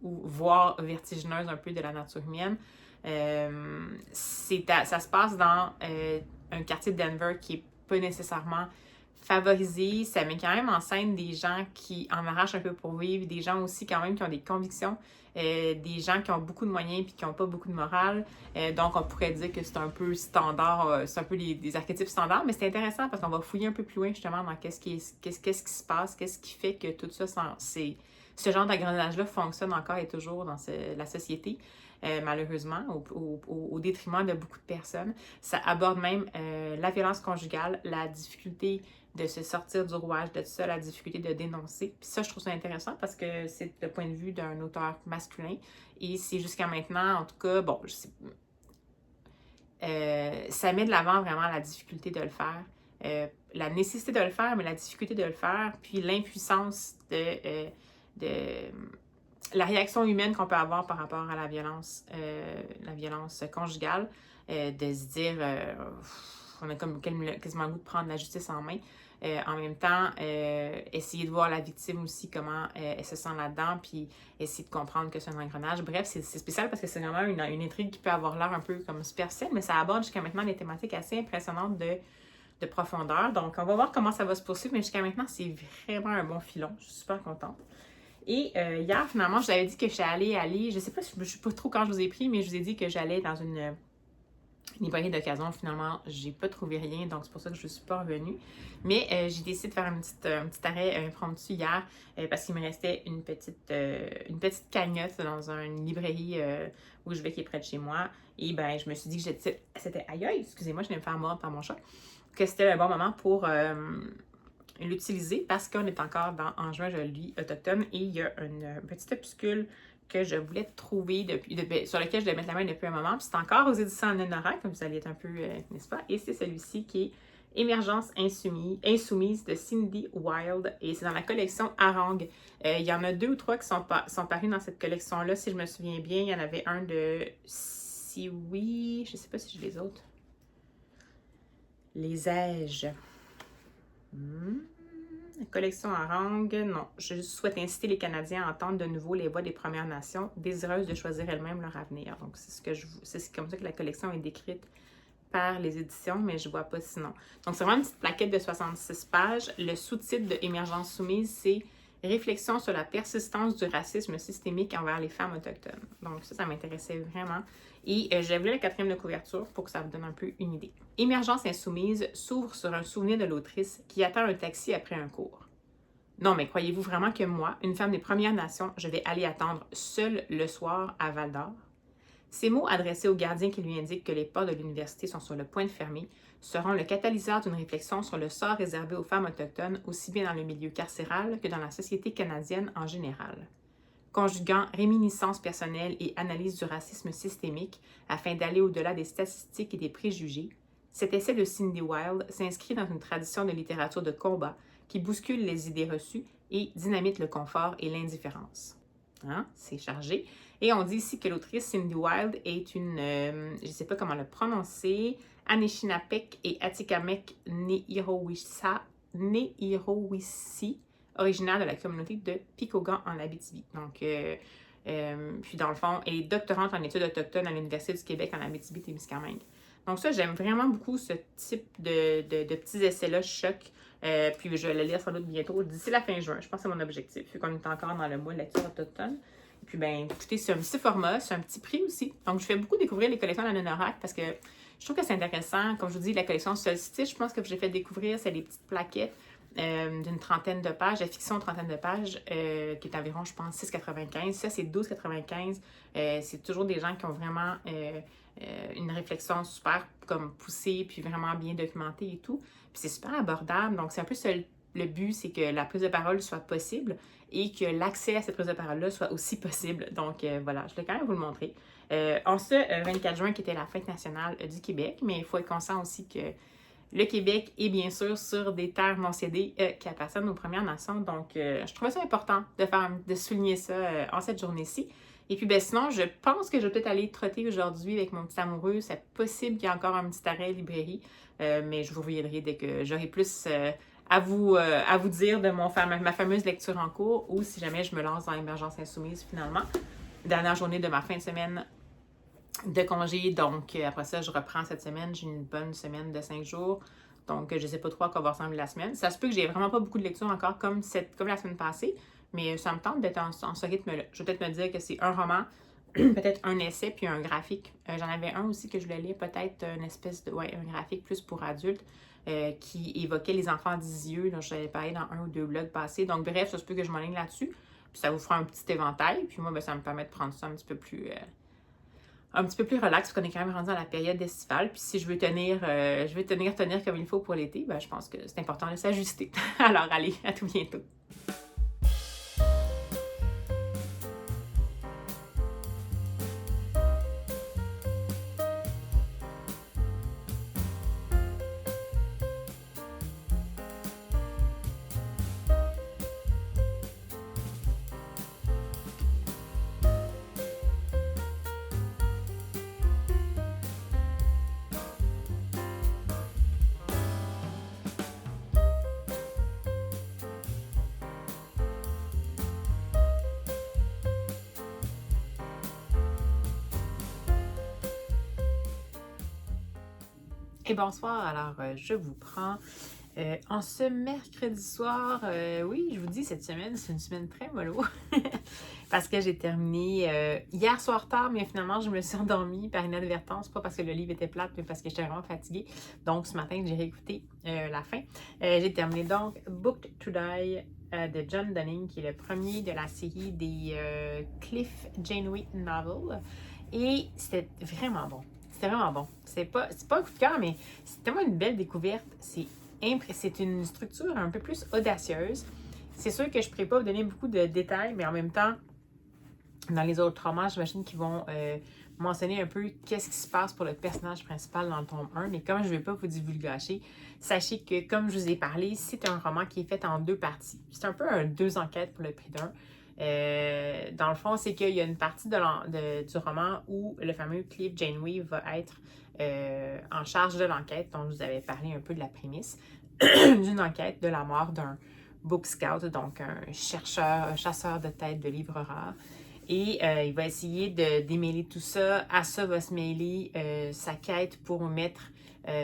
[SPEAKER 1] ou voire vertigineuses un peu de la nature humaine. Ça se passe dans un quartier de Denver qui est pas nécessairement favorisé. Ça met quand même en scène des gens qui en arrachent un peu pour vivre, des gens aussi quand même qui ont des convictions, des gens qui ont beaucoup de moyens puis qui n'ont pas beaucoup de morale. Donc, on pourrait dire que c'est un peu standard, c'est un peu des archétypes standards, mais c'est intéressant parce qu'on va fouiller un peu plus loin justement dans qu'est-ce qui se passe, qu'est-ce qui fait que tout ça, ce genre d'engrenage-là fonctionne encore et toujours dans la société. malheureusement, au détriment de beaucoup de personnes. Ça aborde même la violence conjugale, la difficulté de se sortir du rouage de tout ça, la difficulté de dénoncer. Puis ça, je trouve ça intéressant parce que c'est le point de vue d'un auteur masculin. Et c'est jusqu'à maintenant, en tout cas, bon, je sais, ça met de l'avant vraiment la difficulté de le faire. La nécessité de le faire, mais la difficulté de le faire, puis l'impuissance de la réaction humaine qu'on peut avoir par rapport à la violence conjugale, de se dire, on a comme quasiment le goût de prendre la justice en main. En même temps, essayer de voir la victime aussi, comment elle se sent là-dedans, puis essayer de comprendre que c'est un engrenage. Bref, c'est spécial parce que c'est vraiment une intrigue qui peut avoir l'air un peu comme superficielle, mais ça aborde jusqu'à maintenant des thématiques assez impressionnantes de profondeur. Donc, on va voir comment ça va se poursuivre, mais jusqu'à maintenant, c'est vraiment un bon filon. Je suis super contente. Et hier, finalement, je vous avais dit que je suis allée, je sais pas, je sais pas trop quand je vous ai pris, mais je vous ai dit que j'allais dans une librairie d'occasion. Finalement, j'ai pas trouvé rien, donc c'est pour ça que je suis pas revenue. Mais j'ai décidé de faire un petit arrêt impromptu hier parce qu'il me restait une petite cagnotte dans une librairie où je vais qui est près de chez moi. Et ben, je me suis dit que c'était aïe, excusez-moi, je viens me faire mordre par mon chat, que c'était un bon moment pour l'utiliser parce qu'on est encore en juin, je lis autochtone et il y a un petit opuscule que je voulais trouver sur lequel je devais mettre la main depuis un moment. Puis c'est encore aux éditions Anonora, comme vous allez être un peu, n'est-ce pas? Et c'est celui-ci qui est Émergence insoumise de Cindy Wilde. Et c'est dans la collection Harang. Il y en a 2 ou 3 qui sont parus dans cette collection-là. Si je me souviens bien, il y en avait un de Siwi. Je ne sais pas si j'ai les autres. Les ai-je? La collection Harang, non. Je souhaite inciter les Canadiens à entendre de nouveau les voix des Premières Nations, désireuses de choisir elles-mêmes leur avenir. Donc, c'est comme ça que la collection est décrite par les éditions, mais je ne vois pas sinon. Donc, c'est vraiment une petite plaquette de 66 pages. Le sous-titre de Émergence soumise, c'est Réflexion sur la persistance du racisme systémique envers les femmes autochtones. Donc, ça m'intéressait vraiment. Et j'ai vu la 4e de couverture pour que ça vous donne un peu une idée. Émergence insoumise s'ouvre sur un souvenir de l'autrice qui attend un taxi après un cours. Non, mais croyez-vous vraiment que moi, une femme des Premières Nations, je vais aller attendre seule le soir à Val-d'Or? Ces mots adressés au gardien qui lui indique que les portes de l'université sont sur le point de fermer seront le catalyseur d'une réflexion sur le sort réservé aux femmes autochtones, aussi bien dans le milieu carcéral que dans la société canadienne en général. Conjuguant réminiscence personnelle et analyse du racisme systémique afin d'aller au-delà des statistiques et des préjugés, cet essai de Cindy Wilde s'inscrit dans une tradition de littérature de combat qui bouscule les idées reçues et dynamite le confort et l'indifférence. Hein? C'est chargé. Et on dit ici que l'autrice Cindy Wilde est une, je ne sais pas comment le prononcer, Anishinabek et Atikamekw Nehiyawisi, originaire de la communauté de Picogan en Abitibi. Donc, puis dans le fond, elle est doctorante en études autochtones à l'Université du Québec en Abitibi-Témiscamingue. Donc ça, j'aime vraiment beaucoup ce type de petits essais-là, choc. Puis je vais le lire sans doute bientôt, d'ici la fin juin. Je pense que c'est mon objectif, vu qu'on est encore dans le mois de lecture autochtone. Et puis, ben, écoutez, c'est un petit format, c'est un petit prix aussi. Donc, je fais beaucoup découvrir les collections d'Anonorak parce que je trouve que c'est intéressant. Comme je vous dis, la collection Solstice, je pense que j'ai fait découvrir, c'est des petites plaquettes d'une trentaine de pages, la fiction trentaine de pages, qui est environ, je pense, 6,95. Ça, c'est 12,95. C'est toujours des gens qui ont vraiment une réflexion super comme poussée, puis vraiment bien documentée et tout. Puis c'est super abordable. Donc, c'est un peu ça le but, c'est que la prise de parole soit possible et que l'accès à cette prise de parole-là soit aussi possible. Donc, voilà, je voulais quand même vous le montrer. En ce 24 juin, qui était la fête nationale du Québec, mais il faut être conscient aussi que le Québec est bien sûr sur des terres non cédées qui appartiennent aux Premières Nations. Donc, je trouvais ça important de souligner ça en cette journée-ci. Et puis, ben sinon, je pense que je vais peut-être aller trotter aujourd'hui avec mon petit amoureux. C'est possible qu'il y ait encore un petit arrêt librairie, mais je vous reviendrai dès que j'aurai plus à vous dire de ma fameuse lecture en cours ou si jamais je me lance dans l'émergence insoumise finalement. Dernière journée de ma fin de semaine de congé, donc après ça, je reprends cette semaine. J'ai une bonne semaine de 5 jours, donc je ne sais pas trop à quoi va ressembler la semaine. Ça se peut que j'ai vraiment pas beaucoup de lecture encore comme la semaine passée, mais ça me tente d'être en ce rythme-là. Je vais peut-être me dire que c'est un roman, peut-être un essai, puis un graphique. J'en avais un aussi que je voulais lire, peut-être une espèce de, un graphique plus pour adultes qui évoquait les enfants d'Isieux, dont j'avais parlé dans un ou 2 blogs passés. Donc bref, ça se peut que je m'enligne là-dessus, puis ça vous fera un petit éventail, puis moi, ben, ça me permet de prendre ça un petit peu plus un petit peu plus relax, parce qu'on est quand même rendu dans la période estivale. Puis si je veux tenir comme il faut pour l'été, ben, je pense que c'est important de s'ajuster. Alors allez, à tout bientôt. Et bonsoir, alors je vous prends en ce mercredi soir. Oui, je vous dis, cette semaine, c'est une semaine très mollo parce que j'ai terminé hier soir tard, mais finalement, je me suis endormie par inadvertance, pas parce que le livre était plate, mais parce que j'étais vraiment fatiguée. Donc, ce matin, j'ai réécouté la fin. J'ai terminé donc Booked to Die de John Dunning, qui est le premier de la série des Cliff Janeway Novels. Et c'était vraiment bon. C'était vraiment bon. C'est pas un coup de cœur, mais c'est tellement une belle découverte. C'est une structure un peu plus audacieuse. C'est sûr que je ne pourrais pas vous donner beaucoup de détails, mais en même temps, dans les autres romans, j'imagine qu'ils vont mentionner un peu qu'est-ce qui se passe pour le personnage principal dans le tome 1. Mais comme je ne vais pas vous divulgacher, sachez que, comme je vous ai parlé, c'est un roman qui est fait en 2 parties. C'est un peu deux enquêtes pour le prix d'un. Dans le fond, c'est qu'il y a une partie du roman où le fameux Cliff Janeway va être en charge de l'enquête, dont je vous avais parlé un peu de la prémisse, d'une enquête de la mort d'un book scout, donc un chasseur de tête de livres rares. Et il va essayer de démêler tout ça. À ça va se mêler sa quête pour mettre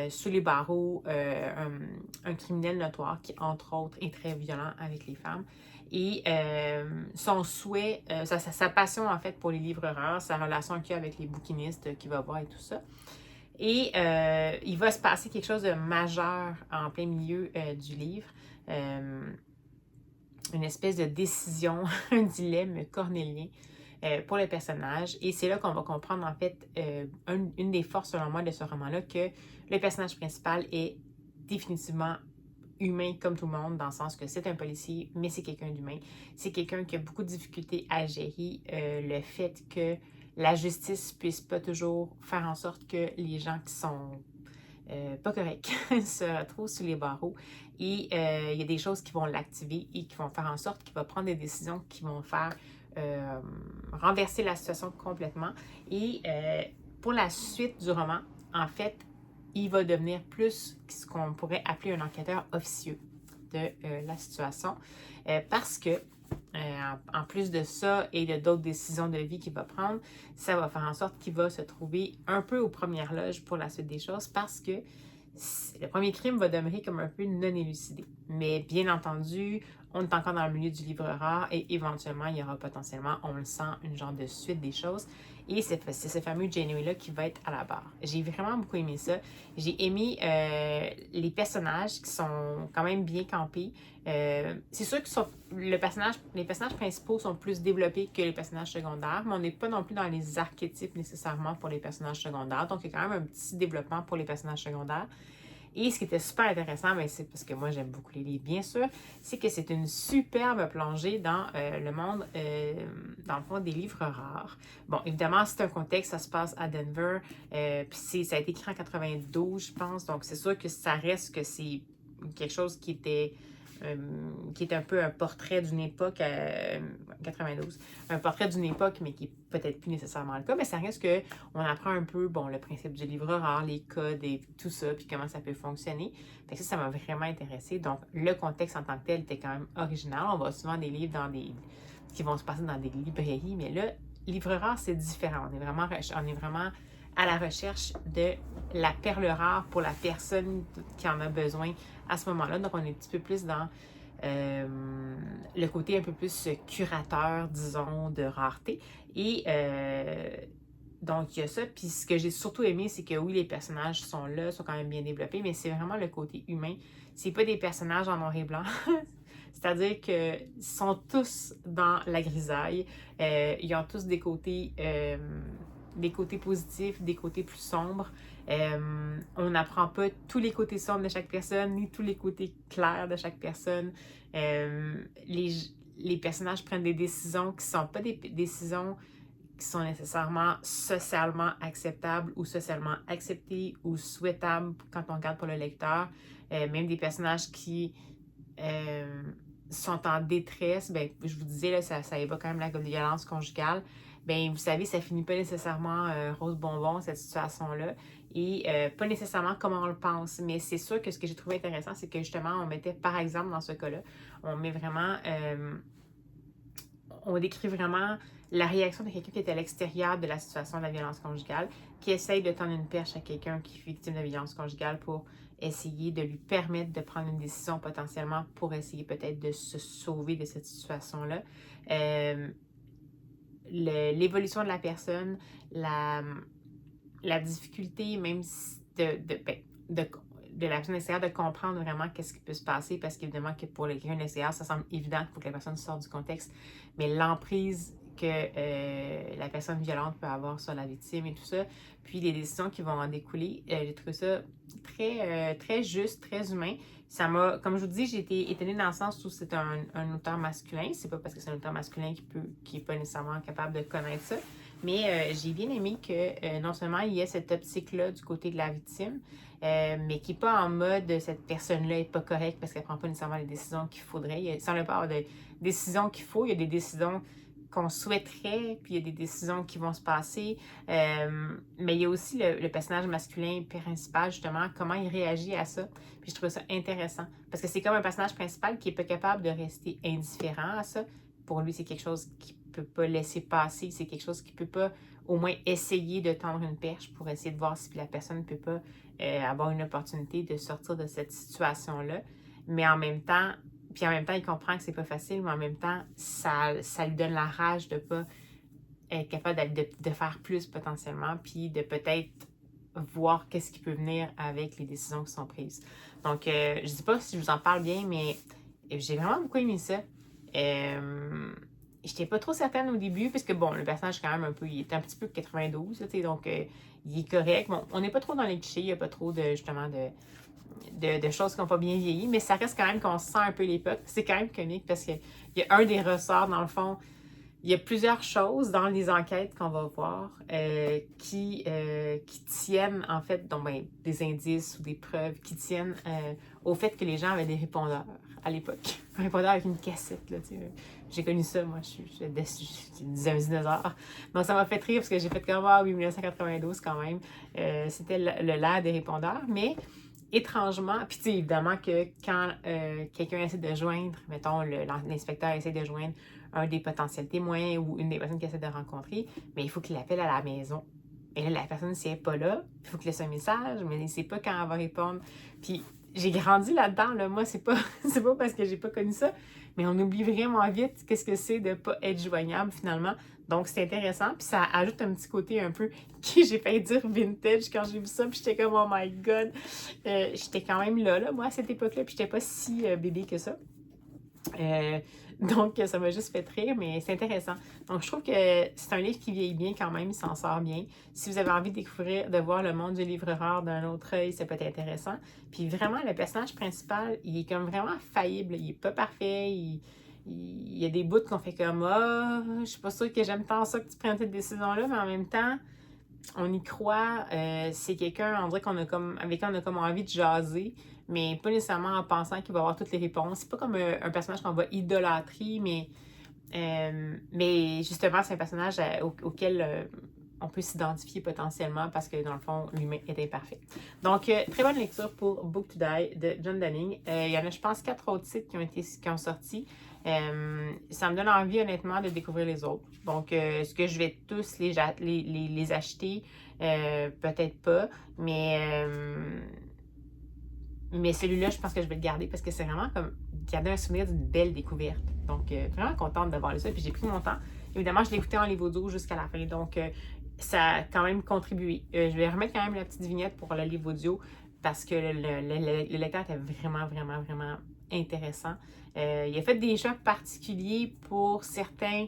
[SPEAKER 1] sous les barreaux un criminel notoire qui, entre autres, est très violent avec les femmes. Et son souhait, sa passion en fait pour les livres rares, sa relation qu'il a avec les bouquinistes qu'il va voir et tout ça. Et il va se passer quelque chose de majeur en plein milieu du livre. Une espèce de décision, un dilemme cornélien pour le personnage. Et c'est là qu'on va comprendre en fait une des forces selon moi de ce roman-là, que le personnage principal est définitivement humain comme tout le monde, dans le sens que c'est un policier, mais c'est quelqu'un d'humain. C'est quelqu'un qui a beaucoup de difficultés à gérer le fait que la justice puisse pas toujours faire en sorte que les gens qui sont pas corrects se retrouvent sous les barreaux. Et il y a des choses qui vont l'activer et qui vont faire en sorte qu'il va prendre des décisions qui vont faire renverser la situation complètement. Et pour la suite du roman, en fait, il va devenir plus ce qu'on pourrait appeler un enquêteur officieux de la situation. Parce que, en plus de ça et de d'autres décisions de vie qu'il va prendre, ça va faire en sorte qu'il va se trouver un peu aux premières loges pour la suite des choses, parce que le premier crime va demeurer comme un peu non élucidé. Mais bien entendu, on est encore dans le milieu du livre rare et éventuellement, il y aura potentiellement, on le sent, une genre de suite des choses. Et c'est ce fameux Janeway-là qui va être à la barre. J'ai vraiment beaucoup aimé ça. J'ai aimé les personnages qui sont quand même bien campés. C'est sûr que les personnages principaux sont plus développés que les personnages secondaires, mais on n'est pas non plus dans les archétypes nécessairement pour les personnages secondaires. Donc, il y a quand même un petit développement pour les personnages secondaires. Et ce qui était super intéressant, ben, c'est parce que moi j'aime beaucoup les livres, bien sûr, c'est que c'est une superbe plongée dans le monde, dans le fond, des livres rares. Bon, évidemment, c'est un contexte, ça se passe à Denver, puis ça a été écrit en 92, je pense, donc c'est sûr que ça reste que c'est quelque chose qui est un peu un portrait d'une époque, 92, un portrait d'une époque, mais qui est peut-être plus nécessairement le cas, mais ça reste qu'on apprend un peu, bon, le principe du livre rare, les codes et tout ça, puis comment ça peut fonctionner. Fait que ça m'a vraiment intéressée. Donc, le contexte en tant que tel était quand même original. On voit souvent des livres qui vont se passer dans des librairies, mais là, livre rare, c'est différent. On est vraiment à la recherche de la perle rare pour la personne qui en a besoin à ce moment-là. Donc, on est un petit peu plus dans le côté un peu plus curateur, disons, de rareté. Et donc, il y a ça. Puis, ce que j'ai surtout aimé, c'est que oui, les personnages sont là, sont quand même bien développés, mais c'est vraiment le côté humain. C'est pas des personnages en noir et blanc. C'est-à-dire qu'ils sont tous dans la grisaille. Ils ont tous des côtés des côtés positifs, des côtés plus sombres. On n'apprend pas tous les côtés sombres de chaque personne, ni tous les côtés clairs de chaque personne. Les personnages prennent des décisions qui ne sont pas des décisions qui sont nécessairement socialement acceptables ou socialement acceptées ou souhaitables quand on regarde pour le lecteur. Même des personnages qui sont en détresse, ben, je vous disais, là, ça évoque quand même la violence conjugale. Ben, vous savez, ça finit pas nécessairement rose bonbon, cette situation-là, et pas nécessairement comme on le pense. Mais c'est sûr que ce que j'ai trouvé intéressant, c'est que justement, on mettait, par exemple, dans ce cas-là, on met vraiment, on décrit vraiment la réaction de quelqu'un qui est à l'extérieur de la situation de la violence conjugale, qui essaye de tendre une perche à quelqu'un qui est victime de violence conjugale pour essayer de lui permettre de prendre une décision potentiellement pour essayer peut-être de se sauver de cette situation-là. L'évolution de la personne, la difficulté même de la personne extérieure de comprendre vraiment qu'est-ce qui peut se passer, parce qu'évidemment que pour quelqu'un de l'extérieur, ça semble évident qu'il faut que la personne sorte du contexte, mais l'emprise que la personne violente peut avoir sur la victime et tout ça, puis les décisions qui vont en découler, j'ai trouvé ça très juste, très humain. Ça m'a, comme je vous dis, j'ai été étonnée dans le sens où c'est un auteur masculin. C'est pas parce que c'est un auteur masculin qui est pas nécessairement capable de connaître ça, mais j'ai bien aimé que non seulement il y ait cette optique-là du côté de la victime, mais qui n'est pas en mode cette personne-là n'est pas correcte parce qu'elle ne prend pas nécessairement les décisions qu'il faudrait. Il semble pas avoir de décisions qu'il faut, il y a des décisions qu'on souhaiterait, puis il y a des décisions qui vont se passer. Mais il y a aussi le personnage masculin principal, justement, comment il réagit à ça. Puis je trouve ça intéressant. Parce que c'est comme un personnage principal qui n'est pas capable de rester indifférent à ça. Pour lui, c'est quelque chose qu'il ne peut pas laisser passer. C'est quelque chose qu'il ne peut pas au moins essayer de tendre une perche pour essayer de voir si la personne ne peut pas avoir une opportunité de sortir de cette situation-là. Mais en même temps, il comprend que c'est pas facile, mais en même temps, ça lui donne la rage de pas être capable de faire plus potentiellement, puis de peut-être voir qu'est-ce qui peut venir avec les décisions qui sont prises. Donc, je sais pas si je vous en parle bien, mais j'ai vraiment beaucoup aimé ça. J'étais pas trop certaine au début, parce que bon, le personnage quand même un peu, il est un petit peu 92, tu sais, donc il est correct. Bon, on n'est pas trop dans les clichés, il n'y a pas trop de, justement, de choses qui n'ont pas bien vieilli, mais ça reste quand même qu'on sent un peu l'époque. C'est quand même comique parce qu'il y a un des ressorts, dans le fond, il y a plusieurs choses dans les enquêtes qu'on va voir qui tiennent, en fait, donc, ben, des indices ou des preuves qui tiennent au fait que les gens avaient des répondeurs à l'époque. Un répondeur avec une cassette, là, tu sais. J'ai connu ça, moi, je disais un dinosaure. Donc, ça m'a fait rire parce que j'ai fait comme, ah oui, 1992 quand même. C'était l'ère des répondeurs, mais étrangement, puis tu sais, évidemment que quand quelqu'un essaie de joindre, mettons, l'inspecteur essaie de joindre un des potentiels témoins ou une des personnes qu'il essaie de rencontrer, mais il faut qu'il appelle à la maison. Et là, la personne, si elle n'est pas là, il faut qu'il laisse un message, mais il ne sait pas quand elle va répondre. Puis j'ai grandi là-dedans, là. Moi, c'est pas parce que j'ai pas connu ça, mais on oublie vraiment vite qu'est-ce que c'est de pas être joignable finalement. Donc, c'est intéressant, puis ça ajoute un petit côté un peu qui j'ai failli dire vintage quand j'ai vu ça, puis j'étais comme, oh my god, j'étais quand même là, moi, à cette époque-là, puis j'étais pas si bébé que ça. Donc, ça m'a juste fait rire, mais c'est intéressant. Donc, je trouve que c'est un livre qui vieillit bien quand même, il s'en sort bien. Si vous avez envie de découvrir, de voir le monde du livre rare d'un autre œil, ça peut être intéressant. Puis vraiment, le personnage principal, il est comme vraiment faillible, il est pas parfait, il y a des bouts qu'on fait comme « Ah, je suis pas sûre que j'aime tant ça que tu prennes cette décision-là », mais en même temps, on y croit, c'est quelqu'un, on dirait avec qui on a comme envie de jaser, mais pas nécessairement en pensant qu'il va avoir toutes les réponses. C'est pas comme un personnage qu'on va idolâtrer, mais justement, c'est un personnage auquel on peut s'identifier potentiellement parce que, dans le fond, l'humain est imparfait. Donc, très bonne lecture pour Book to Die de John Dunning. Il y en a, je pense, 4 autres titres qui ont sorti. Ça me donne envie, honnêtement, de découvrir les autres. Donc, est-ce que je vais tous les acheter? Peut-être pas, mais celui-là, je pense que je vais le garder parce que c'est vraiment comme garder un souvenir d'une belle découverte. Donc, vraiment contente d'avoir lu ça. Puis j'ai pris mon temps. Évidemment, je l'ai écouté en livre audio jusqu'à la fin. Donc, ça a quand même contribué. Je vais remettre quand même la petite vignette pour le livre audio parce que le lecteur était vraiment, vraiment, vraiment intéressant. Il a fait des choix particuliers pour certains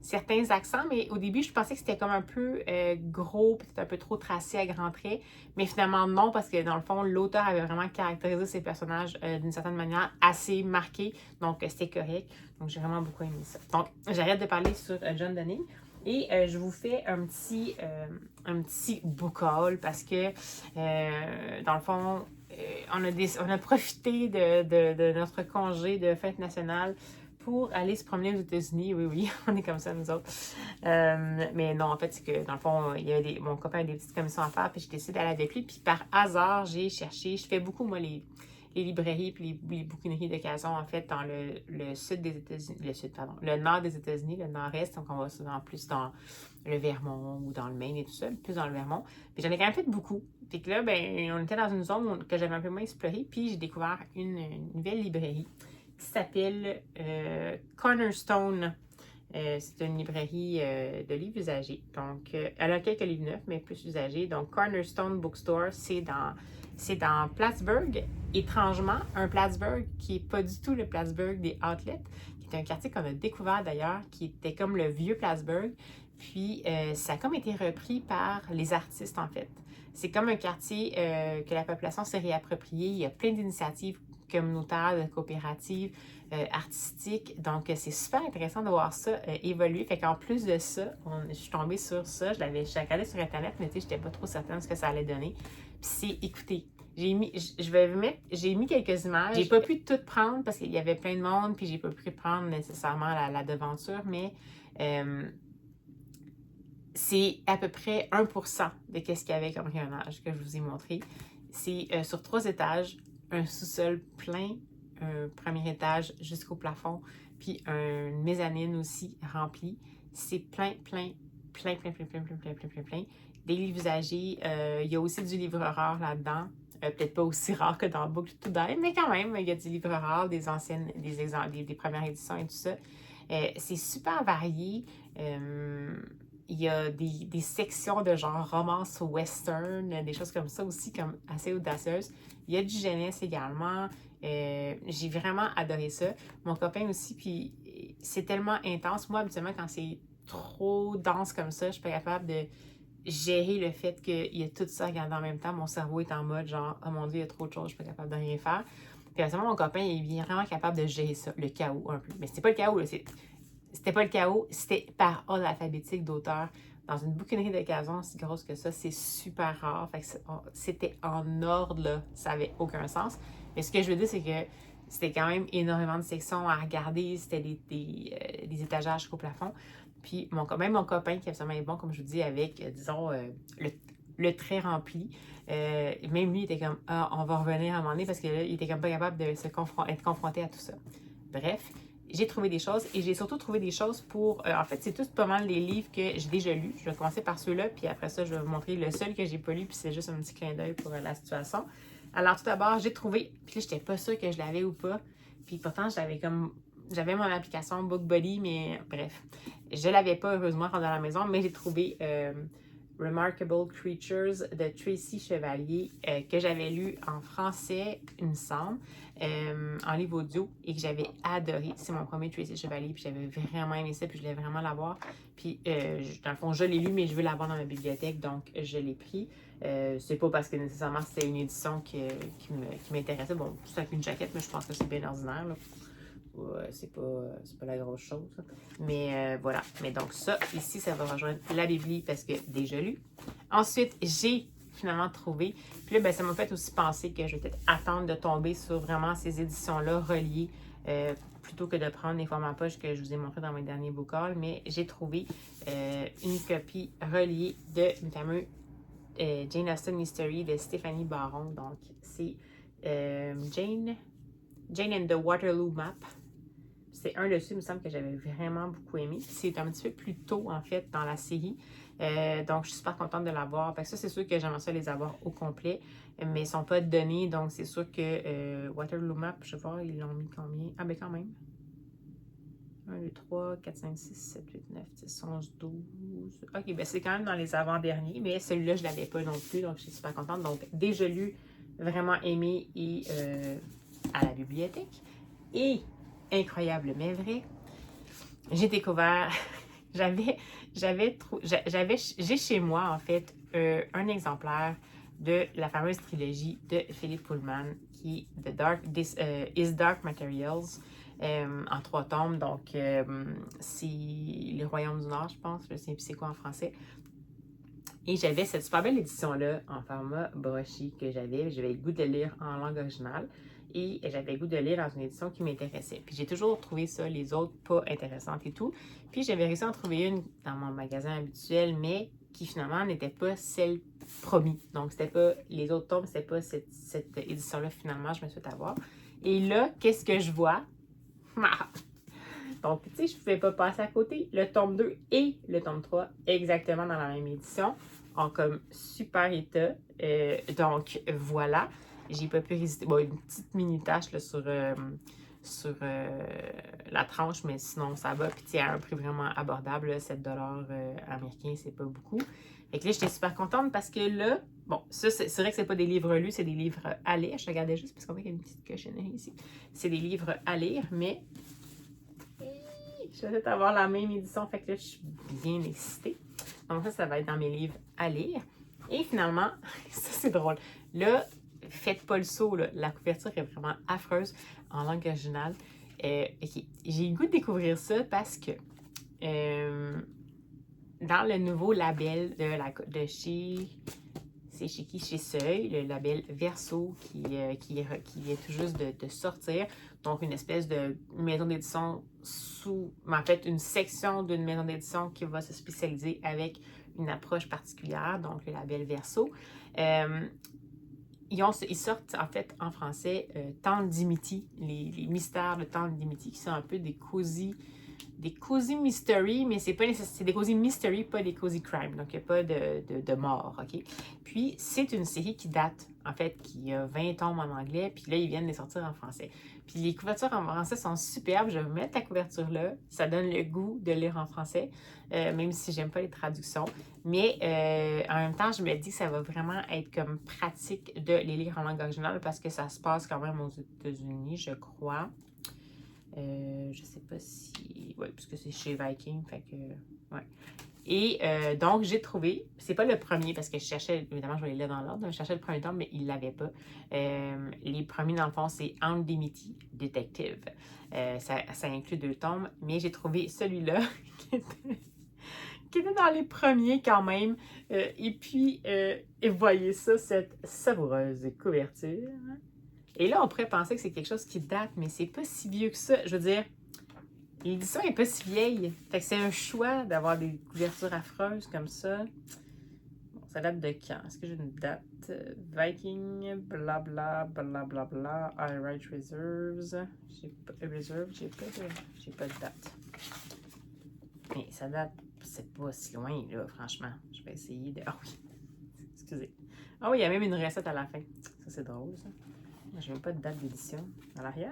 [SPEAKER 1] certains accents, mais au début, je pensais que c'était comme un peu gros, peut-être un peu trop tracé à grands traits, mais finalement non, parce que dans le fond, l'auteur avait vraiment caractérisé ses personnages d'une certaine manière assez marqués, donc c'était correct. Donc j'ai vraiment beaucoup aimé ça. Donc j'arrête de parler sur John Dunning et je vous fais un petit book haul parce que dans le fond, on a profité de notre congé de fête nationale pour aller se promener aux États-Unis. Oui, oui, on est comme ça, nous autres. Mais non, en fait, c'est que dans le fond, mon copain a des petites commissions à faire, puis j'ai décidé d'aller avec lui. Puis par hasard, j'ai cherché, je fais beaucoup, moi, les librairies puis les bouquineries d'occasion, en fait, dans le sud des États-Unis, le nord des États-Unis, le nord-est, donc on va souvent plus dans le Vermont ou dans le Maine et tout ça, plus dans le Vermont. Puis j'en ai quand même fait beaucoup. Puis que là, ben, on était dans une zone que j'avais un peu moins explorée, puis j'ai découvert une nouvelle librairie qui s'appelle Cornerstone. C'est une librairie de livres usagés. Donc, elle a quelques livres neufs, mais plus usagés. Donc, Cornerstone Bookstore, c'est dans Plattsburgh. Étrangement, un Plattsburgh qui n'est pas du tout le Plattsburgh des outlets, qui est un quartier qu'on a découvert d'ailleurs, qui était comme le vieux Plattsburgh. Puis, ça a comme été repris par les artistes, en fait. C'est comme un quartier que la population s'est réappropriée. Il y a plein d'initiatives communautaires, de coopératives, artistiques. Donc, c'est super intéressant de voir ça évoluer. Fait qu'en plus de ça, je suis tombée sur ça. Je regardé sur Internet, mais tu sais, j'étais pas trop certaine de ce que ça allait donner. Puis écoutez, j'ai mis quelques images. J'ai pas pu tout prendre parce qu'il y avait plein de monde, puis j'ai pas pu prendre nécessairement la devanture, mais c'est à peu près 1% de ce qu'il y avait comme rayonnage que je vous ai montré. C'est sur 3 étages, un sous-sol plein, un premier étage jusqu'au plafond, puis une mezzanine aussi remplie. C'est plein. Des livres usagés. Il y a aussi du livre rare là-dedans. Peut-être pas aussi rare que dans Book to Die, mais quand même, il y a du livre rare, des anciennes, des premières éditions et tout ça. C'est super varié. Il y a des sections de genre romance western, des choses comme ça aussi, comme assez audacieuses. Il y a du jeunesse également. J'ai vraiment adoré ça. Mon copain aussi, puis c'est tellement intense. Moi, habituellement, quand c'est trop dense comme ça, je suis pas capable de gérer le fait qu'il y a tout ça regardant en même temps. Mon cerveau est en mode genre, oh mon Dieu, il y a trop de choses, je suis pas capable de rien faire. Puis récemment, mon copain, il est vraiment capable de gérer ça, le chaos un peu. Mais c'était pas le chaos, là, c'était pas le chaos, c'était par ordre alphabétique d'auteur. Dans une bouquinerie d'occasion aussi grosse que ça, c'est super rare. Fait que c'était en ordre, là, ça avait aucun sens. Mais ce que je veux dire, c'est que c'était quand même énormément de sections à regarder. C'était des étagères jusqu'au plafond. Puis même mon copain, qui est absolument bon, comme je vous dis, avec, disons, le trait rempli, même lui, il était comme, ah, on va revenir à un moment donné parce qu'il était comme pas capable de être confronté à tout ça. Bref, j'ai trouvé des choses et j'ai surtout trouvé des choses pour... en fait, c'est tous pas mal des livres que j'ai déjà lus. Je vais commencer par ceux-là, puis après ça, je vais vous montrer le seul que j'ai pas lu, puis c'est juste un petit clin d'œil pour la situation. Alors, tout d'abord, j'ai trouvé... Puis là, j'étais pas sûre que je l'avais ou pas. Puis pourtant, j'avais mon application BookBuddy, mais bref. Je l'avais pas, heureusement, quand dans la maison, mais j'ai trouvé... Remarkable Creatures de Tracy Chevalier que j'avais lu en français, il me semble, en livre audio et que j'avais adoré. C'est mon premier Tracy Chevalier puis j'avais vraiment aimé ça puis je voulais vraiment l'avoir. Puis dans le fond, je l'ai lu mais je veux l'avoir dans ma bibliothèque donc je l'ai pris. C'est pas parce que nécessairement c'était une édition qui m'intéressait. Bon, c'est avec une jaquette mais je pense que c'est bien ordinaire là. C'est pas la grosse chose. Mais voilà. Mais donc ça, ici, ça va rejoindre la Bibli parce que déjà lu. Ensuite, j'ai finalement trouvé. Puis là, ben, ça m'a fait aussi penser que je vais peut-être attendre de tomber sur vraiment ces éditions-là reliées plutôt que de prendre les formats poche que je vous ai montré dans mes derniers book hauls. Mais j'ai trouvé une copie reliée de fameux Jane Austen Mystery de Stéphanie Baron. Donc, c'est Jane and the Waterloo Map. C'est un dessus, il me semble que j'avais vraiment beaucoup aimé. C'est un petit peu plus tôt, en fait, dans la série. Donc, je suis super contente de l'avoir. Ça, c'est sûr que j'aimerais ça les avoir au complet, mais ils ne sont pas donnés. Donc, c'est sûr que Waterloo Map, je vais voir, ils l'ont mis combien? Ah, ben quand même. 1, 2, 3, 4, 5, 6, 7, 8, 9, 10, 11, 12. OK, ben c'est quand même dans les avant-derniers, mais celui-là, je ne l'avais pas non plus, donc je suis super contente. Donc, déjà lu, vraiment aimé et à la bibliothèque. Et incroyable mais vrai, j'ai découvert j'ai chez moi, en fait, un exemplaire de la fameuse trilogie de Philip Pullman qui est Is Dark Materials en 3 tomes. Donc, c'est Les Royaumes du Nord, je pense. Je sais plus c'est quoi en français. Et j'avais cette super belle édition-là en format brochi que j'avais le goût de lire en langue originale et j'avais le goût de lire dans une édition qui m'intéressait. Puis j'ai toujours trouvé ça, les autres, pas intéressantes et tout. Puis j'avais réussi à en trouver une dans mon magasin habituel, mais qui finalement n'était pas celle promise. Donc c'était pas les autres tomes, c'était pas cette édition-là finalement, je me suis fait avoir. Et là, qu'est-ce que je vois? Donc, tu sais, je ne pouvais pas passer à côté. Le tome 2 et le tome 3, exactement dans la même édition, en comme super état. Donc, voilà. J'ai pas pu résister. Bon, une petite mini tache là, sur la tranche, mais sinon, ça va. Puis, tu sais, à un prix vraiment abordable, là, 7 américains, c'est pas beaucoup. Fait que là, j'étais super contente parce que là, bon, ça, c'est vrai que c'est pas des livres lus, c'est des livres à lire. Je regardais juste parce qu'on voit qu'il y a une petite cochonnerie ici. C'est des livres à lire, mais je vais peut-être avoir la même édition, fait que là, je suis bien excitée. Donc ça va être dans mes livres à lire. Et finalement, ça c'est drôle. Là, faites pas le saut, là. La couverture est vraiment affreuse en langue originale. Okay. J'ai le goût de découvrir ça parce que dans le nouveau label de chez... C'est chez qui? Chez Seuil, le label Verso qui est tout juste de sortir. Donc, une espèce de maison d'édition en fait, une section d'une maison d'édition qui va se spécialiser avec une approche particulière, donc le label Verso. Ils sortent, en fait, en français, Tante Dimity, les mystères de Tante Dimity, qui sont un peu des cozy mystery, mais c'est des cozy mystery, pas des cozy crime. Donc, il n'y a pas de mort, OK? Puis, c'est une série qui date, en fait, qui a 20 tomes en anglais, puis là, ils viennent de les sortir en français. Puis, les couvertures en français sont superbes. Je vais mettre la couverture là. Ça donne le goût de lire en français, même si j'aime pas les traductions. Mais, en même temps, je me dis que ça va vraiment être comme pratique de les lire en langue originale parce que ça se passe quand même aux États-Unis, je crois. Je sais pas si... Oui, puisque c'est chez Viking, fait que... Ouais. Et donc, j'ai trouvé... C'est pas le premier, parce que je cherchais... Évidemment, je vais les lire dans l'ordre. Je cherchais le premier tome, mais il l'avait pas. Les premiers, dans le fond, c'est Aunt Dimity Detective. Ça inclut 2 tomes, mais j'ai trouvé celui-là qui était dans les premiers quand même. Et puis, et voyez ça, cette savoureuse couverture. Et là, on pourrait penser que c'est quelque chose qui date, mais c'est pas si vieux que ça. Je veux dire, l'édition est pas si vieille. Fait que c'est un choix d'avoir des couvertures affreuses comme ça. Bon, ça date de quand? Est-ce que j'ai une date? Viking, blabla, blablabla, bla, I write reserves. J'ai pas de date. Mais ça date, c'est pas si loin, là, franchement. Je vais essayer de... Ah oui, excusez. Ah oui, il y a même une recette à la fin. Ça, c'est drôle, ça. Je n'ai même pas de date d'édition à l'arrière.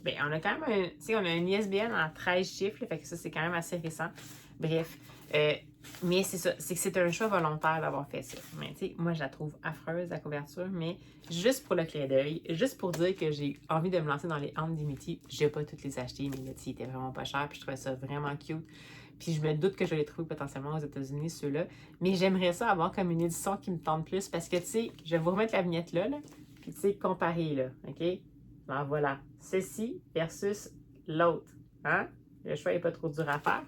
[SPEAKER 1] Bien, on a quand même on a une ISBN en 13 chiffres, fait que ça, c'est quand même assez récent. Bref, mais c'est ça, c'est que c'est un choix volontaire d'avoir fait ça. Mais tu sais, moi, je la trouve affreuse, la couverture, mais juste pour le clin d'œil, juste pour dire que j'ai envie de me lancer dans les Aunt Dimity, je vais pas toutes les acheter, mais là, ils étaient vraiment pas chers, puis je trouvais ça vraiment cute. Puis je me doute que je vais les trouver potentiellement aux États-Unis, ceux-là. Mais j'aimerais ça avoir comme une édition qui me tente plus, parce que, tu sais, je vais vous remettre la vignette là. Puis, tu sais, comparer, là, OK? Alors, voilà. Ceci versus l'autre. Hein? Le choix n'est pas trop dur à faire.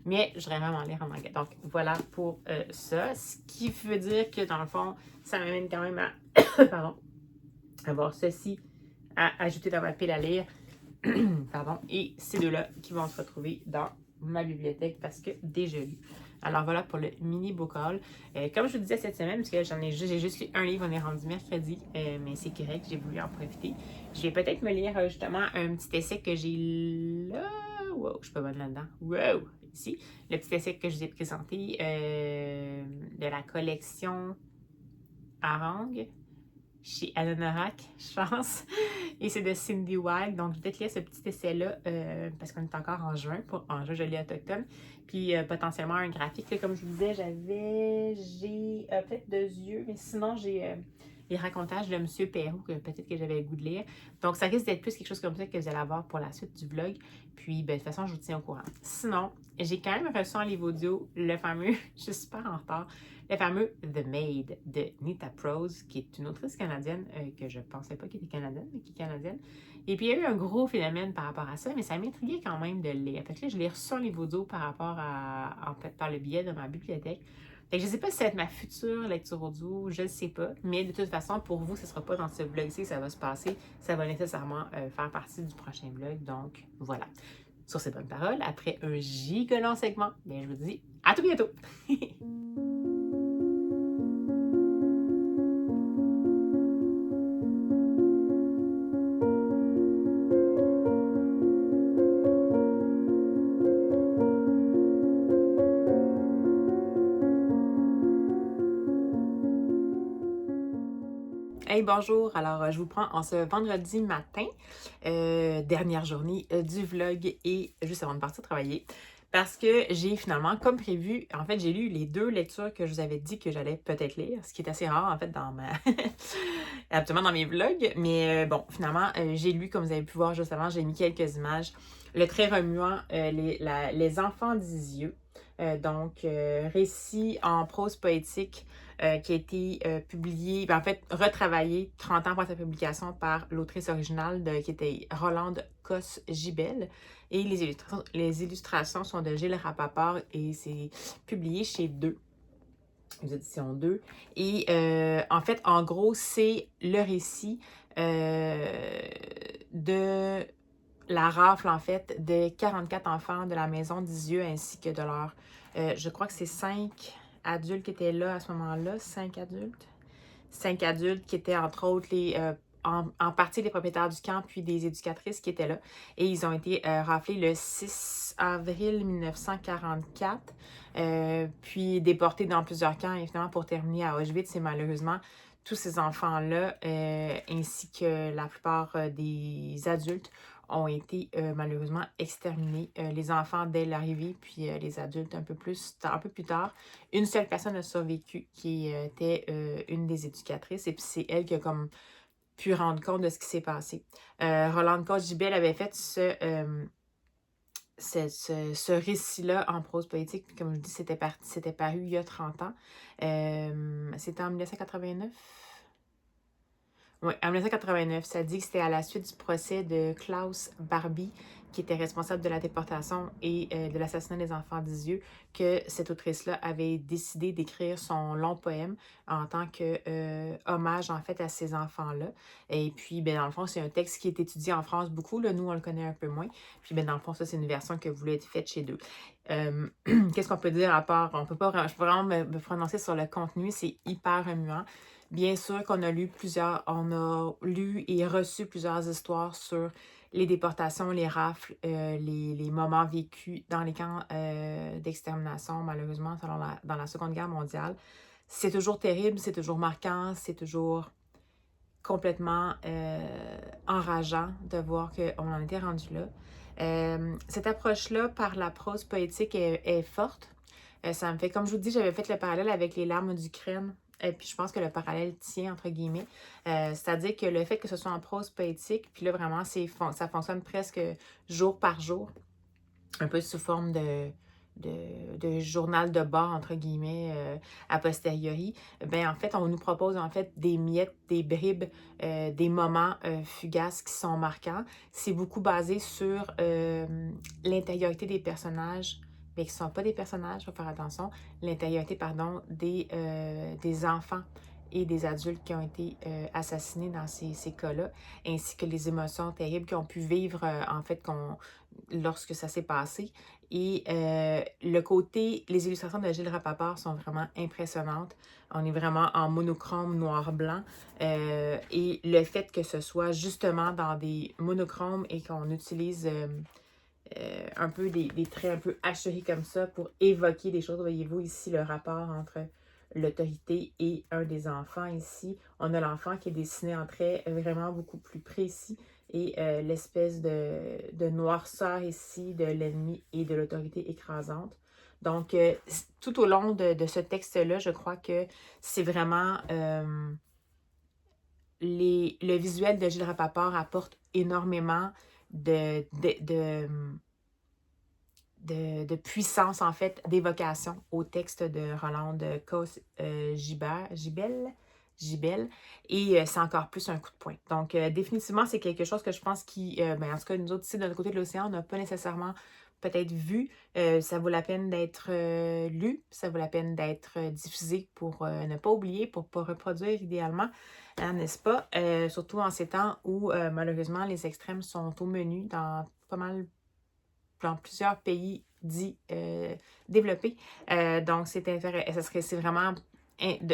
[SPEAKER 1] Mais je voudrais vraiment lire en anglais. Donc, voilà pour ça. Ce qui veut dire que, dans le fond, ça m'amène quand même à pardon, avoir ceci à ajouter dans ma pile à lire. Pardon. Et ces deux-là qui vont se retrouver dans ma bibliothèque parce que déjà lu. Alors voilà pour le mini book haul. Comme je vous disais cette semaine, parce que j'ai juste lu un livre, on est rendu mercredi, mais c'est correct, j'ai voulu en profiter. Je vais peut-être me lire justement un petit essai que j'ai là. Wow, je suis pas bonne là-dedans. Wow! Ici, le petit essai que je vous ai présenté de la collection Harangue chez Anorak, je pense. Et c'est de Cindy Wilde. Donc, je vais peut-être lire ce petit essai-là parce qu'on est encore en juin, en juin, je lis autochtone. Puis, potentiellement un graphique. Là, comme je vous disais, j'ai peut-être 2 yeux, mais sinon, j'ai les racontages de Monsieur Perrault, que peut-être que j'avais le goût de lire. Donc, ça risque d'être plus quelque chose comme ça que vous allez avoir pour la suite du vlog. Puis, ben, de toute façon, je vous tiens au courant. Sinon, j'ai quand même reçu en livre audio le fameux, je suis super en retard, le fameux The Maid de Nita Prose, qui est une autrice canadienne, que je pensais pas qu'elle était canadienne, mais qui est canadienne. Et puis, il y a eu un gros phénomène par rapport à ça, mais ça m'intriguait quand même de le lire. Fait que là, je l'ai reçu en livre audio par rapport à, en fait, par le biais de ma bibliothèque. Fait que je ne sais pas si ça va être ma future lecture audio, je ne sais pas. Mais de toute façon, pour vous, ce ne sera pas dans ce vlog-ci que ça va se passer. Ça va nécessairement faire partie du prochain vlog. Donc, voilà. Sur ces bonnes paroles, après un giga long segment, bien, je vous dis à tout bientôt! Hey, bonjour! Alors, je vous prends en ce vendredi matin, dernière journée du vlog et juste avant de partir travailler. Parce que j'ai finalement, comme prévu, en fait, j'ai lu les 2 lectures que je vous avais dit que j'allais peut-être lire, ce qui est assez rare, en fait, dans ma... absolument dans mes vlogs. Mais bon, finalement, j'ai lu, comme vous avez pu voir juste avant, j'ai mis quelques images. Le très remuant, les enfants d'Isieux. Donc, récit en prose poétique qui a été publié, en fait, retravaillé 30 ans après sa publication par l'autrice originale qui était Rolande Cosse-Gibel. Et les illustrations sont de Gilles Rapaport et c'est publié chez Deux, aux éditions 2. Et en fait, en gros, c'est le récit de la rafle, en fait, de 44 enfants de la maison d'Isieux ainsi que de leur... je crois que c'est 5 adultes qui étaient là à ce moment-là, 5 adultes. 5 adultes qui étaient entre autres en partie les propriétaires du camp, puis des éducatrices qui étaient là. Et ils ont été raflés le 6 avril 1944, puis déportés dans plusieurs camps, évidemment, pour terminer à Auschwitz. Et malheureusement, tous ces enfants-là, ainsi que la plupart des adultes, ont été malheureusement exterminés. Les enfants dès l'arrivée, puis les adultes un peu plus tard. Une seule personne a survécu, qui était une des éducatrices, et puis c'est elle qui a comme pu rendre compte de ce qui s'est passé. Rolande Cosse-Gibel avait fait ce récit-là en prose poétique, puis comme je dis, c'était paru il y a 30 ans. C'était en 1989. Oui, en 1989, ça dit que c'était à la suite du procès de Klaus Barbie, qui était responsable de la déportation et de l'assassinat des enfants d'Isieux, que cette autrice-là avait décidé d'écrire son long poème en tant que hommage, en fait, à ces enfants-là. Et puis, ben, dans le fond, c'est un texte qui est étudié en France beaucoup. Là, nous, on le connaît un peu moins. Puis, ben, dans le fond, ça, c'est une version qui voulait être faite chez Deux. Qu'est-ce qu'on peut dire à part... Je peux vraiment me prononcer sur le contenu. C'est hyper remuant. Bien sûr qu'on a lu on a lu et reçu plusieurs histoires sur les déportations, les rafles, les moments vécus dans les camps d'extermination, malheureusement, dans la Seconde Guerre mondiale. C'est toujours terrible, c'est toujours marquant, c'est toujours complètement enrageant de voir qu'on en était rendu là. Cette approche-là, par la prose poétique, est forte. Ça me fait, comme je vous dis, j'avais fait le parallèle avec les larmes d'Ukraine. Et puis je pense que le parallèle tient, entre guillemets. C'est-à-dire que le fait que ce soit en prose poétique, puis là, vraiment, ça fonctionne presque jour par jour, un peu sous forme de journal de bord, entre guillemets, a posteriori. Ben en fait, on nous propose, en fait, des miettes, des bribes, des moments fugaces qui sont marquants. C'est beaucoup basé sur l'intériorité des personnages, mais qui ne sont pas des personnages, il faut faire attention, l'intériorité, pardon, des enfants et des adultes qui ont été assassinés dans ces cas-là, ainsi que les émotions terribles qu'ils ont pu vivre, en fait, lorsque ça s'est passé. Et les illustrations de Gilles Rapaport sont vraiment impressionnantes. On est vraiment en monochrome noir-blanc. Et le fait que ce soit justement dans des monochromes et qu'on utilise... un peu des traits un peu hachurés comme ça pour évoquer des choses. Voyez-vous ici le rapport entre l'autorité et un des enfants ici. On a l'enfant qui est dessiné en traits vraiment beaucoup plus précis et l'espèce de noirceur ici de l'ennemi et de l'autorité écrasante. Donc, tout au long de ce texte-là, je crois que c'est vraiment le visuel de Gilles Rapaport apporte énormément de, de, de, de puissance, en fait, d'évocation au texte de Rolande Gibel, et c'est encore plus un coup de poing. Donc, définitivement, c'est quelque chose que je pense qui, ben, en tout cas, nous autres ici, de notre côté de l'océan, on n'a pas nécessairement peut-être vu. Ça vaut la peine d'être lu, ça vaut la peine d'être diffusé pour ne pas oublier, pour ne pas reproduire idéalement, hein, n'est-ce pas? Surtout en ces temps où, malheureusement, les extrêmes sont au menu dans pas mal dans plusieurs pays dits développés. Donc, c'est vraiment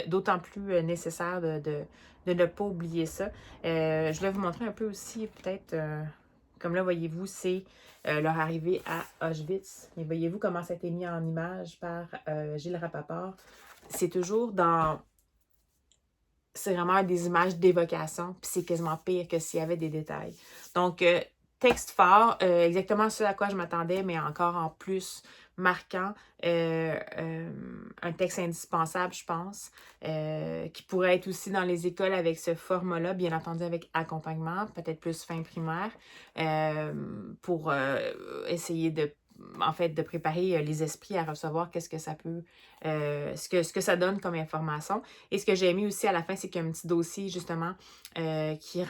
[SPEAKER 1] d'autant plus nécessaire de ne pas oublier ça. Je vais vous montrer un peu aussi, peut-être, comme là, voyez-vous, c'est leur arrivée à Auschwitz. Et voyez-vous comment ça a été mis en image par Gilles Rapaport. C'est toujours dans... C'est vraiment des images d'évocation, puis c'est quasiment pire que s'il y avait des détails. Donc, texte fort, exactement ce à quoi je m'attendais, mais encore en plus marquant. Un texte indispensable, je pense, qui pourrait être aussi dans les écoles avec ce format-là, bien entendu avec accompagnement, peut-être plus fin primaire, pour essayer en fait, de préparer les esprits à recevoir qu'est-ce que ça peut, ce que ça donne comme information. Et ce que j'ai aimé aussi à la fin, c'est qu'il y a un petit dossier, justement, qui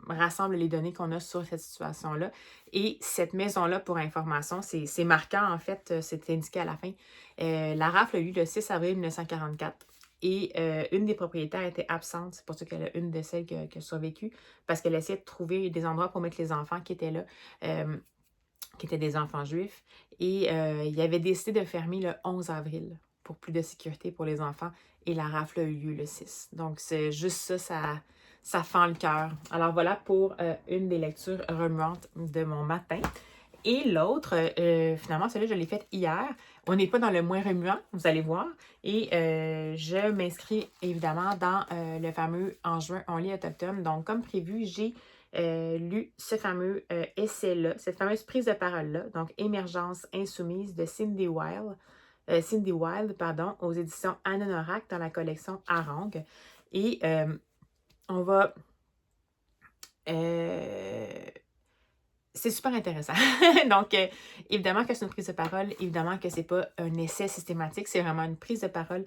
[SPEAKER 1] rassemble les données qu'on a sur cette situation-là. Et cette maison-là, pour information, c'est marquant, en fait, c'est indiqué à la fin. La rafle a eu le 6 avril 1944. Et une des propriétaires était absente, c'est pour ça qu'elle a une de celles qui a survécu, parce qu'elle essayait de trouver des endroits pour mettre les enfants qui étaient là. Qui étaient des enfants juifs. Et il avait décidé de fermer le 11 avril pour plus de sécurité pour les enfants. Et la rafle a eu lieu le 6. Donc, c'est juste ça fend le cœur. Alors voilà pour une des lectures remuantes de mon matin. Et l'autre, finalement, celle-là, je l'ai faite hier. On n'est pas dans le moins remuant, vous allez voir. Et je m'inscris évidemment dans le fameux En juin, on lit autochtone. Donc, comme prévu, j'ai lu ce fameux essai-là, cette fameuse prise de parole-là, donc Émergence insoumise de Cindy Wilde, pardon, aux éditions Anonorak dans la collection Harang. Et on va... c'est super intéressant. Donc, évidemment que c'est une prise de parole, évidemment que c'est pas un essai systématique, c'est vraiment une prise de parole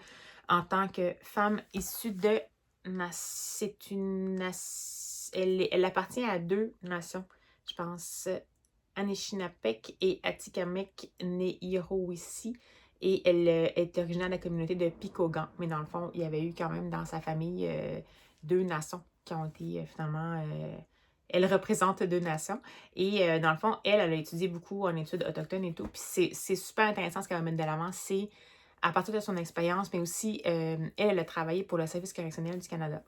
[SPEAKER 1] en tant que femme issue de... C'est une... Elle appartient à deux nations, je pense, Anishinabek et Atikamekw Nehiyawisi. Et elle est originaire de la communauté de Picogan. Mais dans le fond, il y avait eu quand même dans sa famille deux nations qui ont été finalement... elle représente deux nations. Et dans le fond, elle a étudié beaucoup en études autochtones et tout. Puis c'est super intéressant ce qu'elle amène de l'avant. C'est à partir de son expérience, mais aussi, elle a travaillé pour le Service correctionnel du Canada.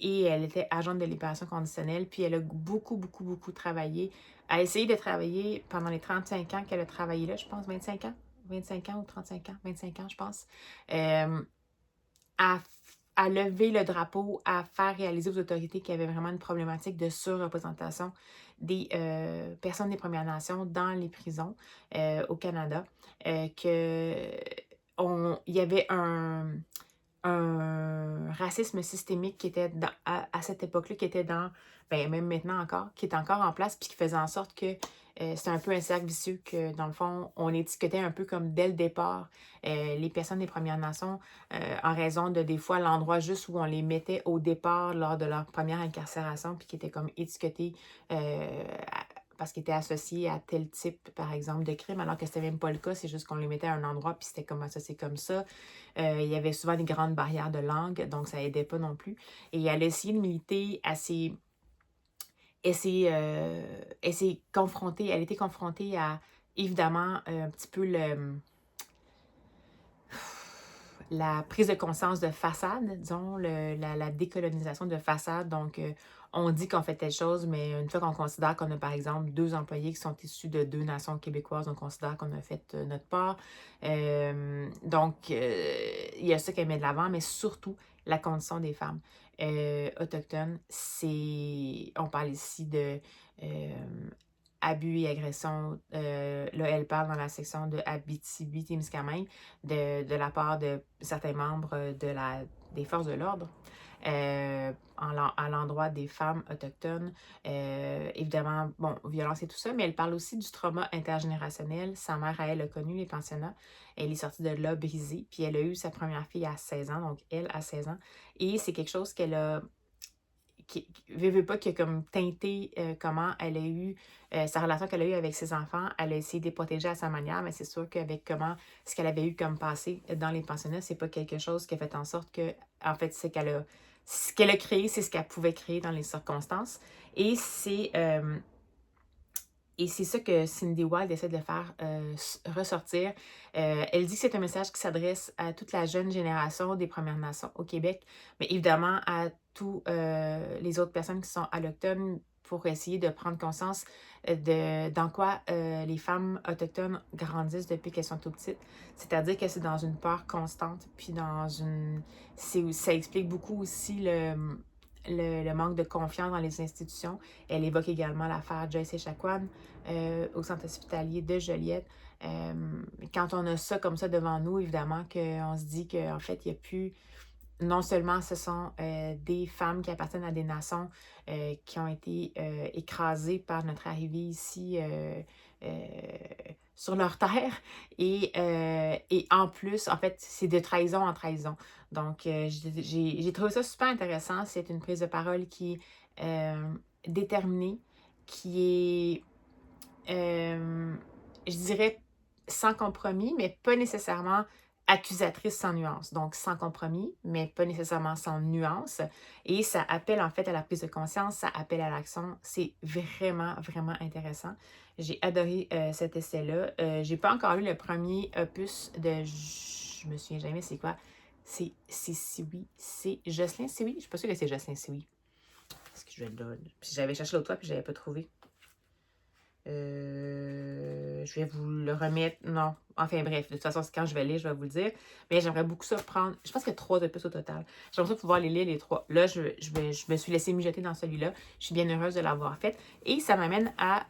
[SPEAKER 1] Et elle était agente de libération conditionnelle. Puis elle a beaucoup travaillé. Elle a essayé de travailler pendant les 35 ans qu'elle a travaillé là, je pense, 25 ans. 25 ans ou 35 ans? 25 ans, je pense. À lever le drapeau, à faire réaliser aux autorités qu'il y avait vraiment une problématique de surreprésentation des personnes des Premières Nations dans les prisons au Canada. Il y avait un racisme systémique qui était à cette époque-là, qui était dans, ben, même maintenant encore, qui est encore en place, puis qui faisait en sorte que c'était un peu un cercle vicieux, que dans le fond, on étiquetait un peu comme dès le départ les personnes des Premières Nations en raison de des fois l'endroit juste où on les mettait au départ lors de leur première incarcération, puis qui était comme étiqueté parce qu'ils étaient associés à tel type, par exemple, de crime, alors que c'était même pas le cas, c'est juste qu'on les mettait à un endroit, puis c'était comme associé comme ça. Il y avait souvent des grandes barrières de langue, donc ça aidait pas non plus. Et elle a essayé de militer assez... Elle s'est confrontée, elle était confrontée à, évidemment, un petit peu la prise de conscience de façade, disons, la décolonisation de façade. Donc, on dit qu'on fait telle chose, mais une fois qu'on considère qu'on a, par exemple, deux employés qui sont issus de deux nations québécoises, on considère qu'on a fait notre part. Donc, il y a ça qu'elle met de l'avant, mais surtout la condition des femmes autochtones. On parle ici de abus et agressions. Là, elle parle dans la section de Abitibi-Témiscamingue de la part de certains membres des forces de l'ordre. À l'endroit des femmes autochtones. Évidemment, bon, violence et tout ça, mais elle parle aussi du trauma intergénérationnel. Sa mère, elle, a connu les pensionnats. Elle est sortie de là brisée, puis elle a eu sa première fille à 16 ans, donc elle à 16 ans. Et c'est quelque chose qu'elle a veut pas qui a comme teinté comment elle a eu sa relation qu'elle a eue avec ses enfants. Elle a essayé de les protéger à sa manière, mais c'est sûr qu'avec ce qu'elle avait eu comme passé dans les pensionnats, c'est pas quelque chose qui a fait en sorte que, en fait, ce qu'elle a créé, c'est ce qu'elle pouvait créer dans les circonstances. Et c'est ça que Cindy Wilde essaie de faire ressortir. Elle dit que c'est un message qui s'adresse à toute la jeune génération des Premières Nations au Québec, mais évidemment à tous les autres personnes qui sont allochtones pour essayer de prendre conscience dans quoi les femmes autochtones grandissent depuis qu'elles sont tout petites. C'est-à-dire que c'est dans une peur constante, puis ça explique beaucoup aussi le manque de confiance dans les institutions. Elle évoque également l'affaire Joyce Echaquan au centre hospitalier de Joliette. Quand on a ça comme ça devant nous, évidemment qu'on se dit qu'en fait, il n'y a plus... Non seulement ce sont des femmes qui appartiennent à des nations qui ont été écrasées par notre arrivée ici sur leur terre, et en plus, en fait, c'est de trahison en trahison. Donc, j'ai trouvé ça super intéressant. C'est une prise de parole qui est déterminée, qui est, je dirais, sans compromis, mais pas nécessairement accusatrice sans nuance. Donc, sans compromis, mais pas nécessairement sans nuance. Et ça appelle en fait à la prise de conscience, ça appelle à l'action. C'est vraiment, vraiment intéressant. J'ai adoré cet essai-là. J'ai pas encore lu le premier opus de... Je me souviens jamais c'est quoi. C'est Sioui. C'est Jocelyn Sioui. Je suis pas sûre que c'est Jocelyn Sioui. Parce que je vais là. Puis j'avais cherché l'autre fois, puis je l'avais pas trouvé. Je vais vous le remettre. Non. Enfin bref, de toute façon, quand je vais lire, je vais vous le dire. Mais j'aimerais beaucoup ça prendre. Je pense qu'il y a 3 opus au total. J'aimerais ça pouvoir les lire les 3. Là, je me suis laissée mijoter dans celui-là. Je suis bien heureuse de l'avoir fait. Et ça m'amène à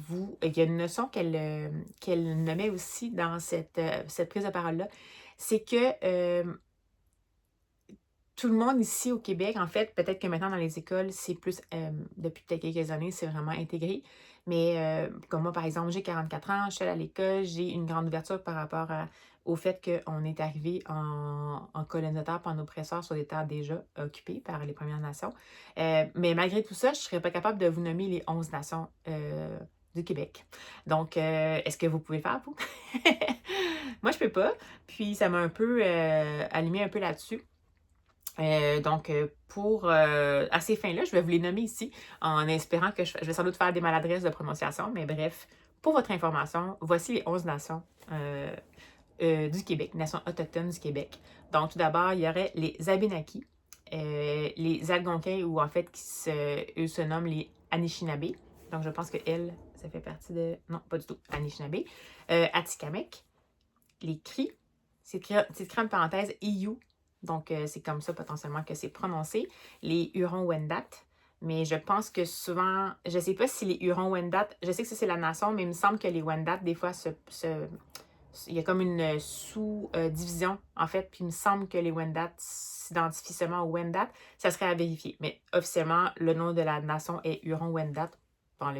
[SPEAKER 1] vous. Il y a une notion qu'elle nommait aussi dans cette prise de parole-là. C'est que tout le monde ici au Québec, en fait, peut-être que maintenant dans les écoles, c'est plus, depuis peut-être quelques années, c'est vraiment intégré. Mais comme moi, par exemple, j'ai 44 ans, je suis allée à l'école, j'ai une grande ouverture par rapport au fait qu'on est arrivé en colonisateur par en oppresseur sur des terres déjà occupées par les Premières Nations. Mais malgré tout ça, je ne serais pas capable de vous nommer les 11 nations du Québec. Donc, est-ce que vous pouvez le faire, vous? Moi, je peux pas. Puis, ça m'a un peu allumé un peu là-dessus. Donc, à ces fins-là, je vais vous les nommer ici en espérant que je vais sans doute faire des maladresses de prononciation, mais bref, pour votre information, voici les 11 nations du Québec, nations autochtones du Québec. Donc, tout d'abord, il y aurait les Abénaquis, les Algonquins, ou en fait, eux se nomment les Anishinabés. Donc, je pense que elle, ça fait partie de... Non, pas du tout, Anishinabé. Atikamekw, les Cris, c'est écrit en parenthèse, Iou. Donc, c'est comme ça potentiellement que c'est prononcé. Les Hurons-Wendat. Mais je pense que souvent, je ne sais pas si les Hurons-Wendat, je sais que ça c'est la nation, mais il me semble que les Wendat, des fois, il y a comme une sous-division, en fait. Puis il me semble que les Wendat s'identifient seulement aux Wendat. Ça serait à vérifier. Mais officiellement, le nom de la nation est Huron-Wendat dans le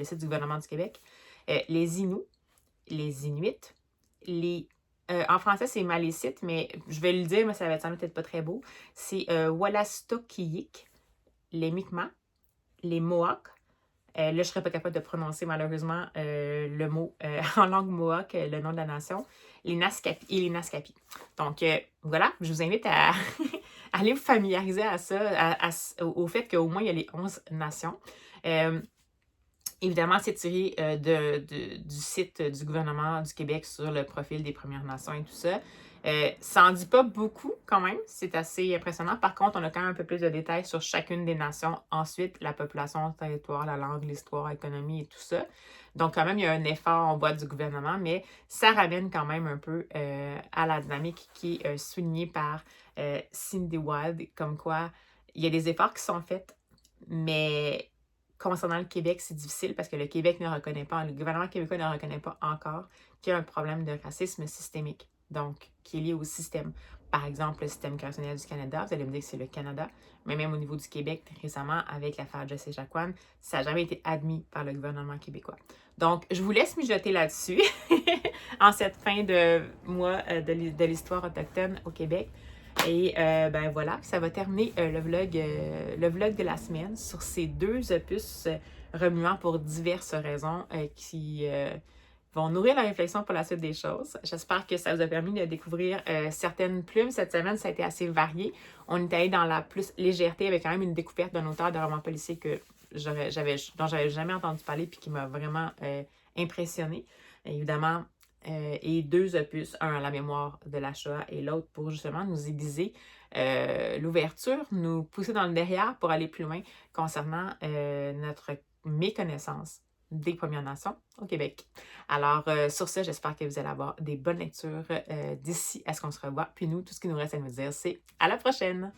[SPEAKER 1] site du gouvernement du Québec. Les Inuits, les Inuits, en français, c'est Malécite, mais je vais le dire, mais ça va être peut-être pas très beau. C'est Wolastoqiyik, les Mi'kmaq, les Mohawks. Là, je ne serais pas capable de prononcer malheureusement le mot en langue Mohawk, le nom de la nation. Les Naskapi et les Naskapi. Donc, voilà, je vous invite à aller vous familiariser à ça, au fait qu'au moins, il y a les 11 nations. Évidemment, c'est tiré du site du gouvernement du Québec sur le profil des Premières Nations et tout ça. Ça n'en dit pas beaucoup quand même, c'est assez impressionnant. Par contre, on a quand même un peu plus de détails sur chacune des nations. Ensuite, la population, le territoire, la langue, l'histoire, l'économie et tout ça. Donc quand même, il y a un effort en boîte du gouvernement, mais ça ramène quand même un peu à la dynamique qui est soulignée par Cindy Wilde, comme quoi il y a des efforts qui sont faits, mais concernant le Québec, c'est difficile parce que le Québec ne reconnaît pas, le gouvernement québécois ne reconnaît pas encore qu'il y a un problème de racisme systémique, donc qui est lié au système. Par exemple, le système correctionnel du Canada, vous allez me dire que c'est le Canada, mais même au niveau du Québec, récemment, avec l'affaire Jesse Jacquan, ça n'a jamais été admis par le gouvernement québécois. Donc, je vous laisse mijoter là-dessus en cette fin de mois de l'histoire autochtone au Québec. Et ben voilà, ça va terminer le vlog de la semaine sur ces 2 opus remuants pour diverses raisons qui vont nourrir la réflexion pour la suite des choses. J'espère que ça vous a permis de découvrir certaines plumes. Cette semaine, ça a été assez varié. On est allé dans la plus légèreté avec quand même une découverte d'un auteur de roman policier dont j'avais jamais entendu parler puis qui m'a vraiment impressionnée. Évidemment, et 2 opus, un à la mémoire de la Shoah et l'autre pour justement nous aiguiser l'ouverture, nous pousser dans le derrière pour aller plus loin concernant notre méconnaissance des Premières Nations au Québec. Alors, sur ce, j'espère que vous allez avoir des bonnes lectures d'ici à ce qu'on se revoit. Puis nous, tout ce qui nous reste à nous dire, c'est à la prochaine!